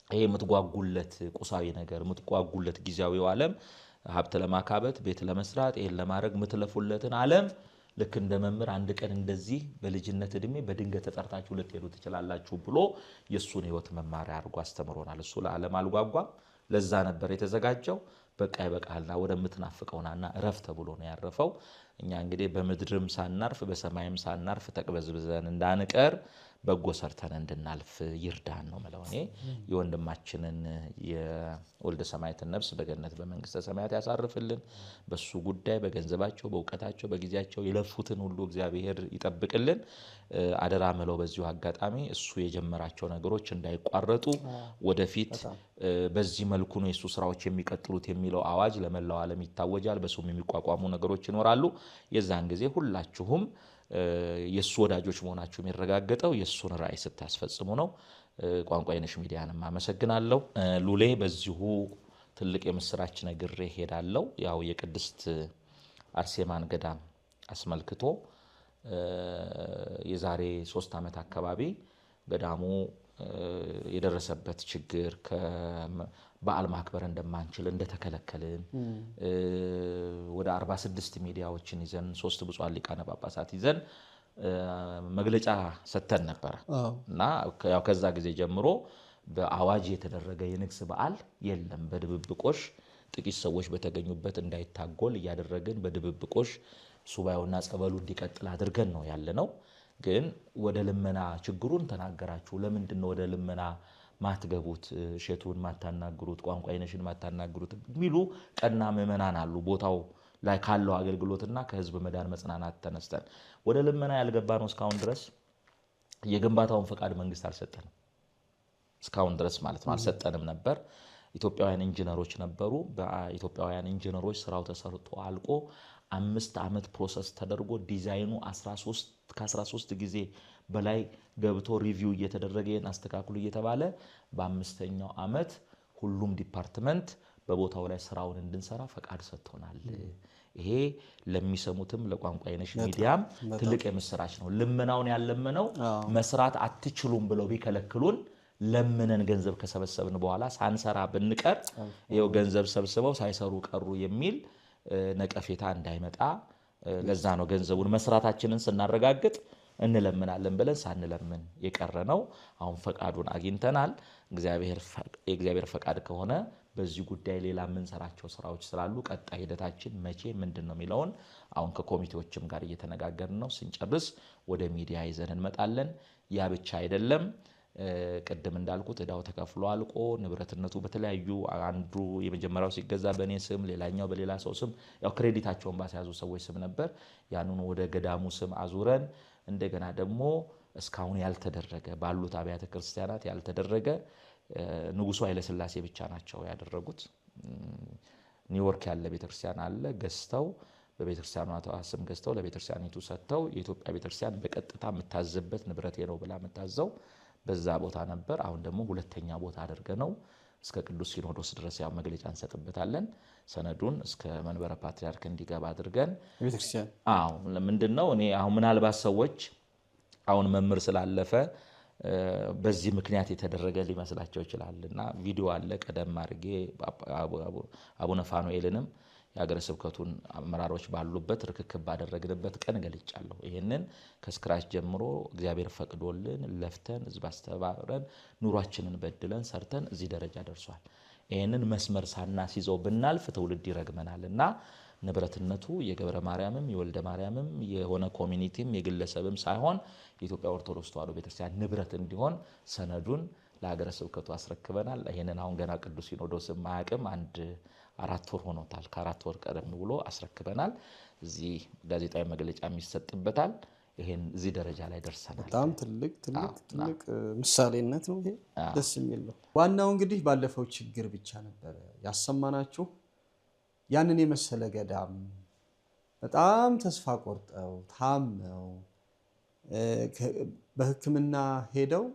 ይሄ የምትጓጉለት ቁሳዊ ነገር የምትጓጉለት ጊዜያዊው ዓለም ሀብት ለማካበት ቤት ለመስራት ይሄን ለማድረግ የምትለፉለትን ዓለም ልክ እንደ መምህር አንድ ቀን እንደዚህ በልጅነት እድሜ በድንገት ተጠርታችሁ ልትሄዱ ትችላላችሁ ብሎ የሱን ሕይወት መማሪያ አድርጎ አስተምሮናል። እሱ ለዓለም አልጓጓም። ለዛ ነበር የተዘጋጀው። በቃ ይበቃልና ወደምትናፍቀውና እረፍ ተብሎ ነው ያረፈው። እኛ እንግዲህ በምድርም ሳናርፍ በሰማይም ሳናርፍ ተቅበዝብዘን እንዳንቀር በጎ ሰርተን እንድናልፍ ይርዳን ነው ማለት ነው። የወንድማችንን የወልደ ሰማያትን ነፍስ በገነት በመንግስተ ሰማያት ያሳርፍልን። በሱ ጉዳይ በገንዘባቸው በእውቀታቸው በጊዜያቸው የለፉትን ሁሉ እግዚአብሔር ይጠብቅልን። አደራ መለው በዚሁ አጋጣሚ እሱ የጀመራቸው ነገሮች እንዳይቋረጡ ወደፊት በዚህ መልኩ ነው የሱ ስራዎች የሚቀጥሉት የሚለው አዋጅ ለመላው ዓለም ይታወጃል። በሱም የሚቋቋሙ ነገሮች ይኖራሉ። የዛን ጊዜ ሁላችሁም የሱ ወዳጆች መሆናችሁ የሚረጋገጠው የሱን ራእይ ስታስፈጽሙ ነው። ቋንቋይነሽ ሚዲያንም አመሰግናለሁ። ሉሌ በዚሁ ትልቅ የምስራች ነግሬ ሄዳለሁ። ያው የቅድስት አርሴማን ገዳም አስመልክቶ የዛሬ 3 ዓመት አካባቢ ገዳሙ የደረሰበት ችግር በዓል ማክበር እንደማንችል እንደተከለከልን ወደ 46 ሚዲያዎችን ይዘን 3 ብፁዓን ሊቃነ ጳጳሳት ይዘን መግለጫ ሰጥተን ነበር እና ያው ከዛ ጊዜ ጀምሮ በአዋጅ የተደረገ የንግስ በዓል የለም። በድብብቆሽ ጥቂት ሰዎች በተገኙበት እንዳይታጎል እያደረግን በድብብቆሽ ሱባኤውና ጸበሉ እንዲቀጥል አድርገን ነው ያለነው። ግን ወደ ልመና ችግሩን ተናገራችሁ። ለምንድን ነው ወደ ልመና ማትገቡት? ሼቱን ማታናግሩት? ቋንቋይነሽን ማታናግሩት? ሚሉ ቀና ምዕመናን አሉ። ቦታው ላይ ካለው አገልግሎትና ከህዝብ መዳን መጽናናት ተነስተን ወደ ልመና ያልገባ ነው። እስካሁን ድረስ የግንባታውን ፈቃድ መንግስት አልሰጠንም። እስካሁን ድረስ ማለት ነው አልሰጠንም ነበር። ኢትዮጵያውያን ኢንጂነሮች ነበሩ። በኢትዮጵያውያን ኢንጂነሮች ስራው ተሰርቶ አልቆ 5 ዓመት ፕሮሰስ ተደርጎ ዲዛይኑ 13 ጊዜ በላይ ገብቶ ሪቪው እየተደረገ አስተካክሉ እየተባለ በ5ኛው ዓመት ሁሉም ዲፓርትመንት በቦታው ላይ ስራውን እንድንሰራ ፈቃድ ሰጥቶናል። ይሄ ለሚሰሙትም ለቋንቋይነሽ ሚዲያም ትልቅ የምስራች ነው። ልመናውን ያለመነው መስራት አትችሉም ብለው ቢከለክሉን ለምነን ገንዘብ ከሰበሰብን በኋላ ሳንሰራ ብንቀር ይሄው ገንዘብ ሰብስበው ሳይሰሩ ቀሩ የሚል ነቀፌታ እንዳይመጣ ለዛ ነው ገንዘቡን መስራታችንን ስናረጋግጥ እንለምናለን ብለን ሳንለምን የቀረ ነው። አሁን ፈቃዱን አግኝተናል። የእግዚአብሔር ፈቃድ ከሆነ በዚህ ጉዳይ ሌላ የምንሰራቸው ስራዎች ስላሉ ቀጣይ ሂደታችን መቼ ምንድነው የሚለውን አሁን ከኮሚቴዎችም ጋር እየተነጋገርን ነው። ስንጨርስ ወደ ሚዲያ ይዘን እንመጣለን። ያ ብቻ አይደለም። ቅድም እንዳልኩት እዳው ተከፍሎ አልቆ ንብረትነቱ በተለያዩ አንዱ የመጀመሪያው ሲገዛ በኔ ስም ሌላኛው በሌላ ሰው ስም ያው ክሬዲታቸውን ባስያዙ ሰዎች ስም ነበር። ያንኑ ወደ ገዳሙ ስም አዙረን እንደገና ደግሞ እስካሁን ያልተደረገ ባሉት አብያተ ክርስቲያናት ያልተደረገ ንጉሱ ኃይለ ሥላሴ ብቻ ናቸው ያደረጉት። ኒውዮርክ ያለ ቤተክርስቲያን አለ ገዝተው በቤተክርስቲያኗ ተዋስም ገዝተው ለቤተክርስቲያኒቱ ሰጥተው የኢትዮጵያ ቤተክርስቲያን በቀጥታ የምታዝበት ንብረቴ ነው ብላ የምታዘው በዛ ቦታ ነበር። አሁን ደግሞ ሁለተኛ ቦታ አድርገነው እስከ ቅዱስ ሲኖዶስ ድረስ ያው መግለጫ እንሰጥበታለን። ሰነዱን እስከ መንበረ ፓትርያርክ እንዲገባ አድርገን ቤተክርስቲያን ምንድነው እኔ አሁን ምናልባት ሰዎች አሁን መምህር ስላለፈ በዚህ ምክንያት የተደረገ ሊመስላቸው ይችላልና ቪዲዮ አለ ቀደም አድርጌ አቡነ ፋኑኤልንም የሀገረ ስብከቱን አመራሮች ባሉበት ርክክብ ባደረግንበት ቀን ገልጫለሁ። ይሄንን ከስክራች ጀምሮ እግዚአብሔር ፈቅዶልን ለፍተን ህዝብ አስተባብረን ኑሯችንን በድለን ሰርተን እዚህ ደረጃ ደርሷል። ይሄንን መስመር ሳናስይዘው ብናልፍ ትውልድ ይረግመናልና ንብረትነቱ የገብረ ማርያምም የወልደ ማርያምም የሆነ ኮሚኒቲም የግለሰብም ሳይሆን የኢትዮጵያ ኦርቶዶክስ ተዋሕዶ ቤተክርስቲያን ንብረት እንዲሆን ሰነዱን ለሀገረ ስብከቱ አስረክበናል። ይሄንን አሁን ገና ቅዱስ ሲኖዶስም ማያቅም አንድ 4 ወር ሆኖታል። ከ4 ወር ቀደም ብሎ አስረክበናል። እዚህ ጋዜጣዊ መግለጫ የሚሰጥበታል። ይሄን እዚህ ደረጃ ላይ ደርሰናል። በጣም ትልቅ ምሳሌነት ነው። ይሄ ደስ የሚል ነው። ዋናው እንግዲህ ባለፈው ችግር ብቻ ነበር ያሰማናችሁ። ያንን የመሰለ ገዳም በጣም ተስፋ ቆርጠው ታመው በሕክምና ሄደው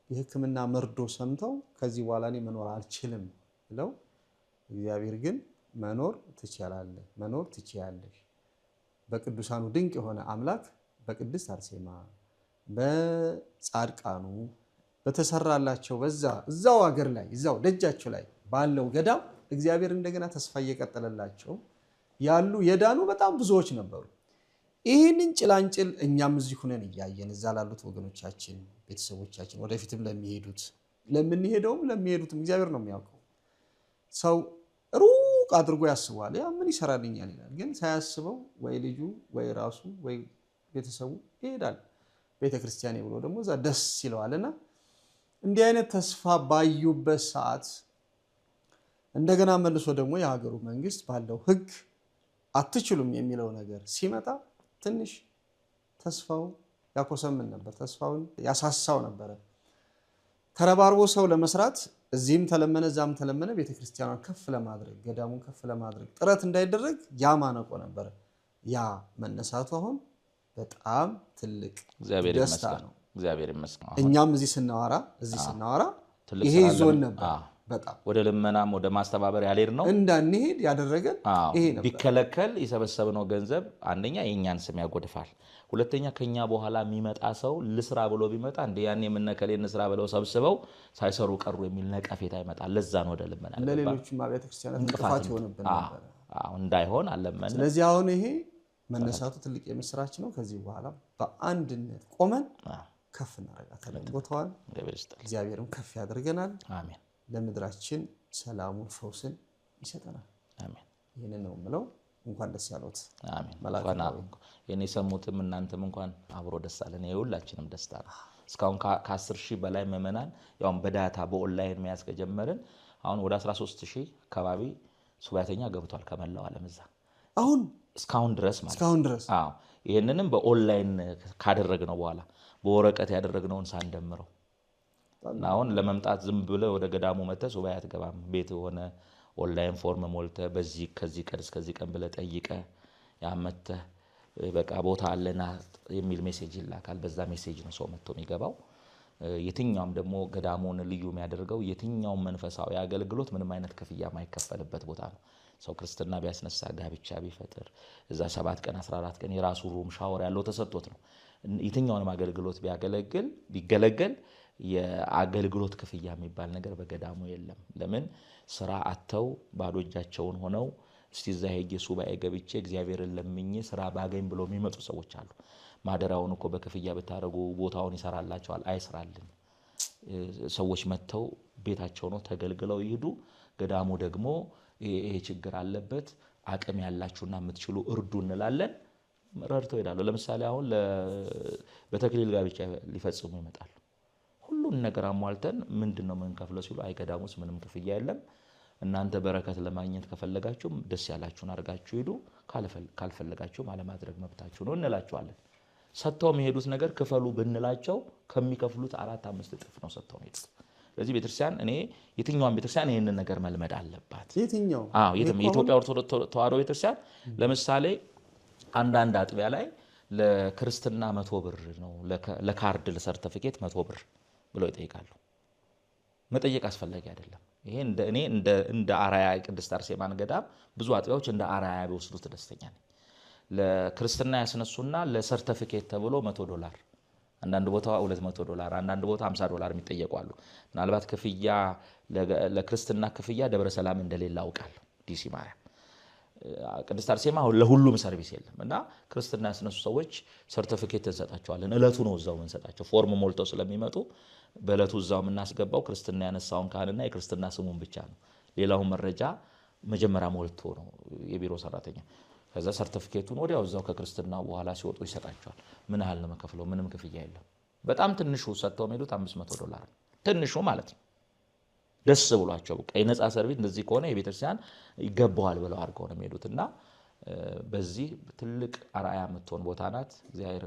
የሕክምና መርዶ ሰምተው ከዚህ በኋላ እኔ መኖር አልችልም ብለው እግዚአብሔር ግን መኖር ትችላለህ፣ መኖር ትችያለሽ በቅዱሳኑ ድንቅ የሆነ አምላክ በቅድስት አርሴማ በጻድቃኑ በተሰራላቸው እዛው ሀገር ላይ እዛው ደጃቸው ላይ ባለው ገዳም እግዚአብሔር እንደገና ተስፋ እየቀጠለላቸው ያሉ የዳኑ በጣም ብዙዎች ነበሩ። ይህንን ጭላንጭል እኛም እዚህ ሆነን እያየን እዛ ላሉት ወገኖቻችን ቤተሰቦቻችን ወደፊትም ለሚሄዱትም እግዚአብሔር ነው የሚያውቀው። ሰው ሩቅ አድርጎ ያስባል። ያ ምን ይሰራልኛል ይላል። ግን ሳያስበው ወይ ልጁ ወይ ራሱ ወይ ቤተሰቡ ይሄዳል ቤተክርስቲያን ብሎ ደግሞ እዛ ደስ ይለዋልና እንዲህ አይነት ተስፋ ባዩበት ሰዓት እንደገና መልሶ ደግሞ የሀገሩ መንግስት ባለው ሕግ አትችሉም የሚለው ነገር ሲመጣ ትንሽ ተስፋው ያኮሰምን ነበር፣ ተስፋውን ያሳሳው ነበር። ተረባርቦ ሰው ለመስራት እዚህም ተለመነ እዛም ተለመነ ቤተክርስቲያኗን ከፍ ለማድረግ ገዳሙን ከፍ ለማድረግ ጥረት እንዳይደረግ ያማነቆ ነበር። ያ መነሳቱ አሁን በጣም ትልቅ ደስታ ነው። እግዚአብሔር ይመስገን። እኛም እዚህ ስናወራ ይሄ ዞን ነበር በጣም ወደ ልመናም ወደ ማስተባበር ያሌር ነው እንዳንሄድ ያደረገን ይሄ ነበር። ቢከለከል የሰበሰብነው ገንዘብ አንደኛ የኛን ስም ያጎድፋል፣ ሁለተኛ ከኛ በኋላ የሚመጣ ሰው ልስራ ብሎ ቢመጣ እንደ ያኔ የምነከሌን ስራ ብለው ሰብስበው ሳይሰሩ ቀሩ የሚል ነቀፌታ ይመጣል። ለዛ ነው ወደ ልመና ለሌሎችም አብያተ ክርስቲያናት እንቅፋት ይሆንብን ነበር እንዳይሆን አለመነ። ስለዚህ አሁን ይሄ መነሳቱ ትልቅ የምስራች ነው። ከዚህ በኋላ በአንድነት ቆመን ከፍ እናደርጋታለን ቦታዋን። እግዚአብሔርም ከፍ ያደርገናል። አሜን። ለምድራችን ሰላሙን ፈውስን ይሰጠናል። አሜን። ይሄንን ነው የምለው። እንኳን ደስ ያሎት። አሜን። የኔ ሰሙትም እናንተም እንኳን አብሮ ደስ አለን። የሁላችንም ደስታ ነው። እስካሁን ከ10,000 በላይ ምዕመናን ያው በዳታ በኦንላይን መያዝ ከጀመርን አሁን ወደ 13,000 አካባቢ ሱባኤተኛ ገብቷል ከመላው ዓለም እዛ አሁን እስካሁን ድረስ ማለት። ይሄንንም በኦንላይን ካደረግነው በኋላ በወረቀት ያደረግነውን ሳንደምረው አሁን ለመምጣት ዝም ብለ ወደ ገዳሙ መተ ሱባኤ አትገባም። ቤት ሆነ ኦንላይን ፎርም ሞልተ በዚህ ከዚህ ቀን እስከዚህ ቀን ብለ ጠይቀ ያመተ በቃ ቦታ አለና የሚል ሜሴጅ ይላካል። በዛ ሜሴጅ ነው ሰው መጥቶ የሚገባው። የትኛውም ደግሞ ገዳሙን ልዩ የሚያደርገው የትኛውም መንፈሳዊ አገልግሎት ምንም አይነት ክፍያ ማይከፈልበት ቦታ ነው። ሰው ክርስትና ቢያስነሳ ጋብቻ ቢፈጥር እዛ 7 ቀን 14 ቀን የራሱ ሩም ሻወር ያለው ተሰጥቶት ነው። የትኛውንም አገልግሎት ቢገለገል የአገልግሎት ክፍያ የሚባል ነገር በገዳሙ የለም። ለምን ስራ አተው ባዶ እጃቸውን ሆነው እስቲ እዛ ሄጄ ሱባኤ ገብቼ እግዚአብሔርን ለምኜ ስራ ባገኝ ብሎ የሚመጡ ሰዎች አሉ። ማደራውን እኮ በክፍያ ብታረጉ ቦታውን ይሰራላቸዋል። አይስራልን። ሰዎች መተው ቤታቸው ነው ተገልግለው ይሄዱ። ገዳሙ ደግሞ ይሄ ችግር አለበት አቅም ያላችሁና የምትችሉ እርዱ እንላለን። ረድተው ይላሉ። ለምሳሌ አሁን በተክሊል ጋብቻ ሊፈጽሙ ይመጣሉ። ሁሉን ነገር አሟልተን ምንድነው የምንከፍለው ሲሉ አይገዳሙስ ምንም ክፍያ የለም። እናንተ በረከት ለማግኘት ከፈለጋችሁም ደስ ያላችሁን አርጋችሁ ሄዱ፣ ካልፈለጋችሁም አለማድረግ መብታችሁ ነው እንላችኋለን። ሰጥተው የሚሄዱት ነገር ክፈሉ ብንላቸው ከሚከፍሉት 4-5 እጥፍ ነው ሰጥተው የሚሄዱት። ስለዚህ ቤተክርስቲያን እኔ የትኛውም ቤተክርስቲያን ይሄንን ነገር መልመድ አለባት። የኢትዮጵያ ኦርቶዶክስ ተዋሕዶ ቤተክርስቲያን ለምሳሌ አንዳንድ አጥቢያ ላይ ለክርስትና 100 ብር ነው፣ ለካርድ ለሰርቲፊኬት 100 ብር ብለው ይጠይቃሉ። መጠየቅ አስፈላጊ አይደለም። ይሄ እንደ አራያ ቅድስት አርሴማን ገዳም ብዙ አጥቢያዎች እንደ አራያ ቢወስዱት ደስተኛ ነኝ። ለክርስትና ያስነሱና ለሰርቲፊኬት ተብሎ $100፣ አንዳንድ ቦታ $200፣ አንዳንድ ቦታ $50 የሚጠየቁ አሉ። ምናልባት ክፍያ ለክርስትና ክፍያ ደብረ ሰላም እንደሌለ አውቃለሁ። ዲሲ ማርያም ቅድስት አርሴማ ለሁሉም ሰርቪስ የለም እና ክርስትና ያስነሱ ሰዎች ሰርቲፊኬት እንሰጣቸዋለን። እለቱ ነው እዛው እንሰጣቸው። ፎርም ሞልተው ስለሚመጡ በእለቱ እዛው የምናስገባው ክርስትና ያነሳውን ካህንና የክርስትና ስሙን ብቻ ነው። ሌላውን መረጃ መጀመሪያ ሞልቶ ነው የቢሮ ሰራተኛ። ከዛ ሰርቲፊኬቱን ወዲያው እዛው ከክርስትና በኋላ ሲወጡ ይሰጣቸዋል። ምን ያህል ነው መከፍለው? ምንም ክፍያ የለም። በጣም ትንሹ ሰጥተው የሚሄዱት $500 ትንሹ ማለት ነው። ደስ ብሏቸው በቃ የነፃ ሰርቪስ እንደዚህ ከሆነ የቤተክርስቲያን ይገባዋል ብለው አድርገው ነው የሚሄዱትና በዚህ ትልቅ አርአያ የምትሆን ቦታ ናት። እግዚአብሔር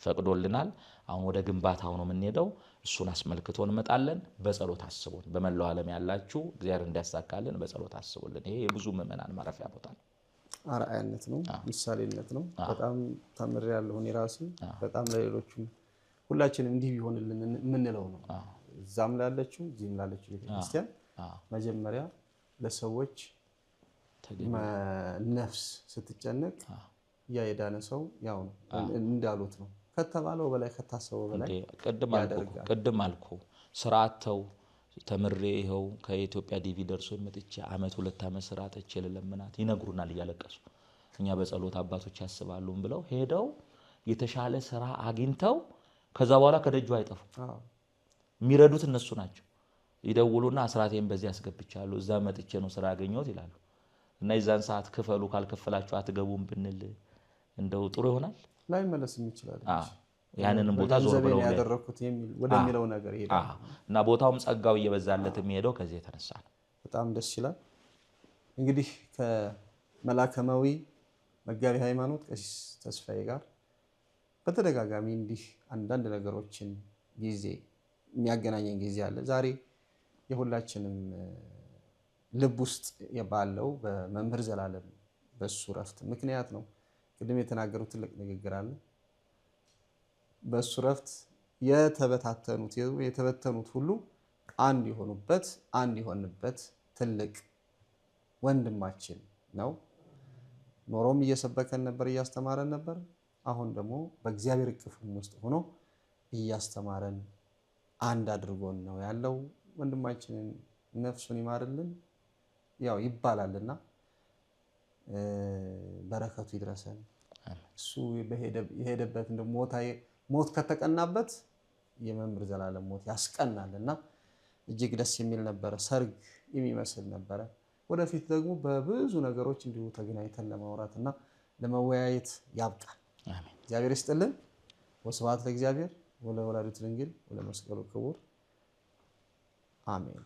ፈቅዶልናል። አሁን ወደ ግንባታው ነው የምንሄደው። እሱን አስመልክቶ እንመጣለን። በጸሎት አስቡን። በመላው ዓለም ያላችሁ እግዚአብሔር እንዲያሳካልን በጸሎት አስቡልን። ይሄ የብዙ ምዕመናን ማረፊያ ቦታ ነው። አርአያነት ነው፣ ምሳሌነት ነው። በጣም ተምሬያለሁ እኔ ራሴ። በጣም ለሌሎችም ሁላችንም እንዲህ ቢሆንልን የምንለው ነው። እዛም ላለችው እዚህም ላለችው ቤተክርስቲያን መጀመሪያ ለሰዎች ነፍስ ስትጨነቅ ያ የዳነ ሰው ያው ነው እንዳሉት ነው ከተባለው በላይ ከታሰበው በላይ ቅድም አልኩ ስራአተው ተምሬ ይኸው ከኢትዮጵያ ዲቪ ደርሶ መጥቼ አመት 2 አመት ስራአተች ለለምናት ይነግሩናል እያለቀሱ። እኛ በጸሎት አባቶች ያስባሉን ብለው ሄደው የተሻለ ስራ አግኝተው ከዛ በኋላ ከደጁ አይጠፉ። የሚረዱት እነሱ ናቸው። ይደውሉና አስራቴን በዚህ አስገብቻለሁ እዛ መጥቼ ነው ስራ ያገኘሁት ይላሉ። እና የዛን ሰዓት ክፈሉ ካልከፈላችሁ አትገቡም ብንል እንደው ጥሩ ይሆናል። ላይ መለስም ይችላል። ያንንም ቦታ ዞር ብለው ያደረኩት ወደሚለው ነገር ይሄዳል። እና ቦታውም ጸጋው እየበዛለት የሚሄደው ከዚህ የተነሳ ነው። በጣም ደስ ይላል። እንግዲህ ከመላከማዊ መጋቢ ሃይማኖት ቀሲስ ተስፋዬ ጋር በተደጋጋሚ እንዲህ አንዳንድ ነገሮችን ጊዜ የሚያገናኘን ጊዜ አለ። ዛሬ የሁላችንም ልብ ውስጥ ባለው በመምህር ዘላለም በሱ ረፍት ምክንያት ነው። ቅድም የተናገሩት ትልቅ ንግግር አለ። በሱ ረፍት የተበተኑት ሁሉ አንድ የሆኑበት ትልቅ ወንድማችን ነው። ኖሮም እየሰበከን ነበር፣ እያስተማረን ነበር። አሁን ደግሞ በእግዚአብሔር እቅፍም ውስጥ ሆኖ እያስተማረን አንድ አድርጎን ነው ያለው። ወንድማችንን ነፍሱን ይማርልን ያው ይባላልና በረከቱ ይድረሰን። እሱ የሄደበት እንደ ሞት ከተቀናበት የመምህር ዘላለም ሞት ያስቀናልና እጅግ ደስ የሚል ነበረ። ሰርግ የሚመስል ነበረ። ወደፊት ደግሞ በብዙ ነገሮች እንዲሁ ተገናኝተን ለማውራትና ለመወያየት ያብቃል። አሜን። እግዚአብሔር ይስጥልን። ወስብሐት ለእግዚአብሔር ወለወላዲቱ ድንግል ወለመስቀሉ ክቡር አሜን።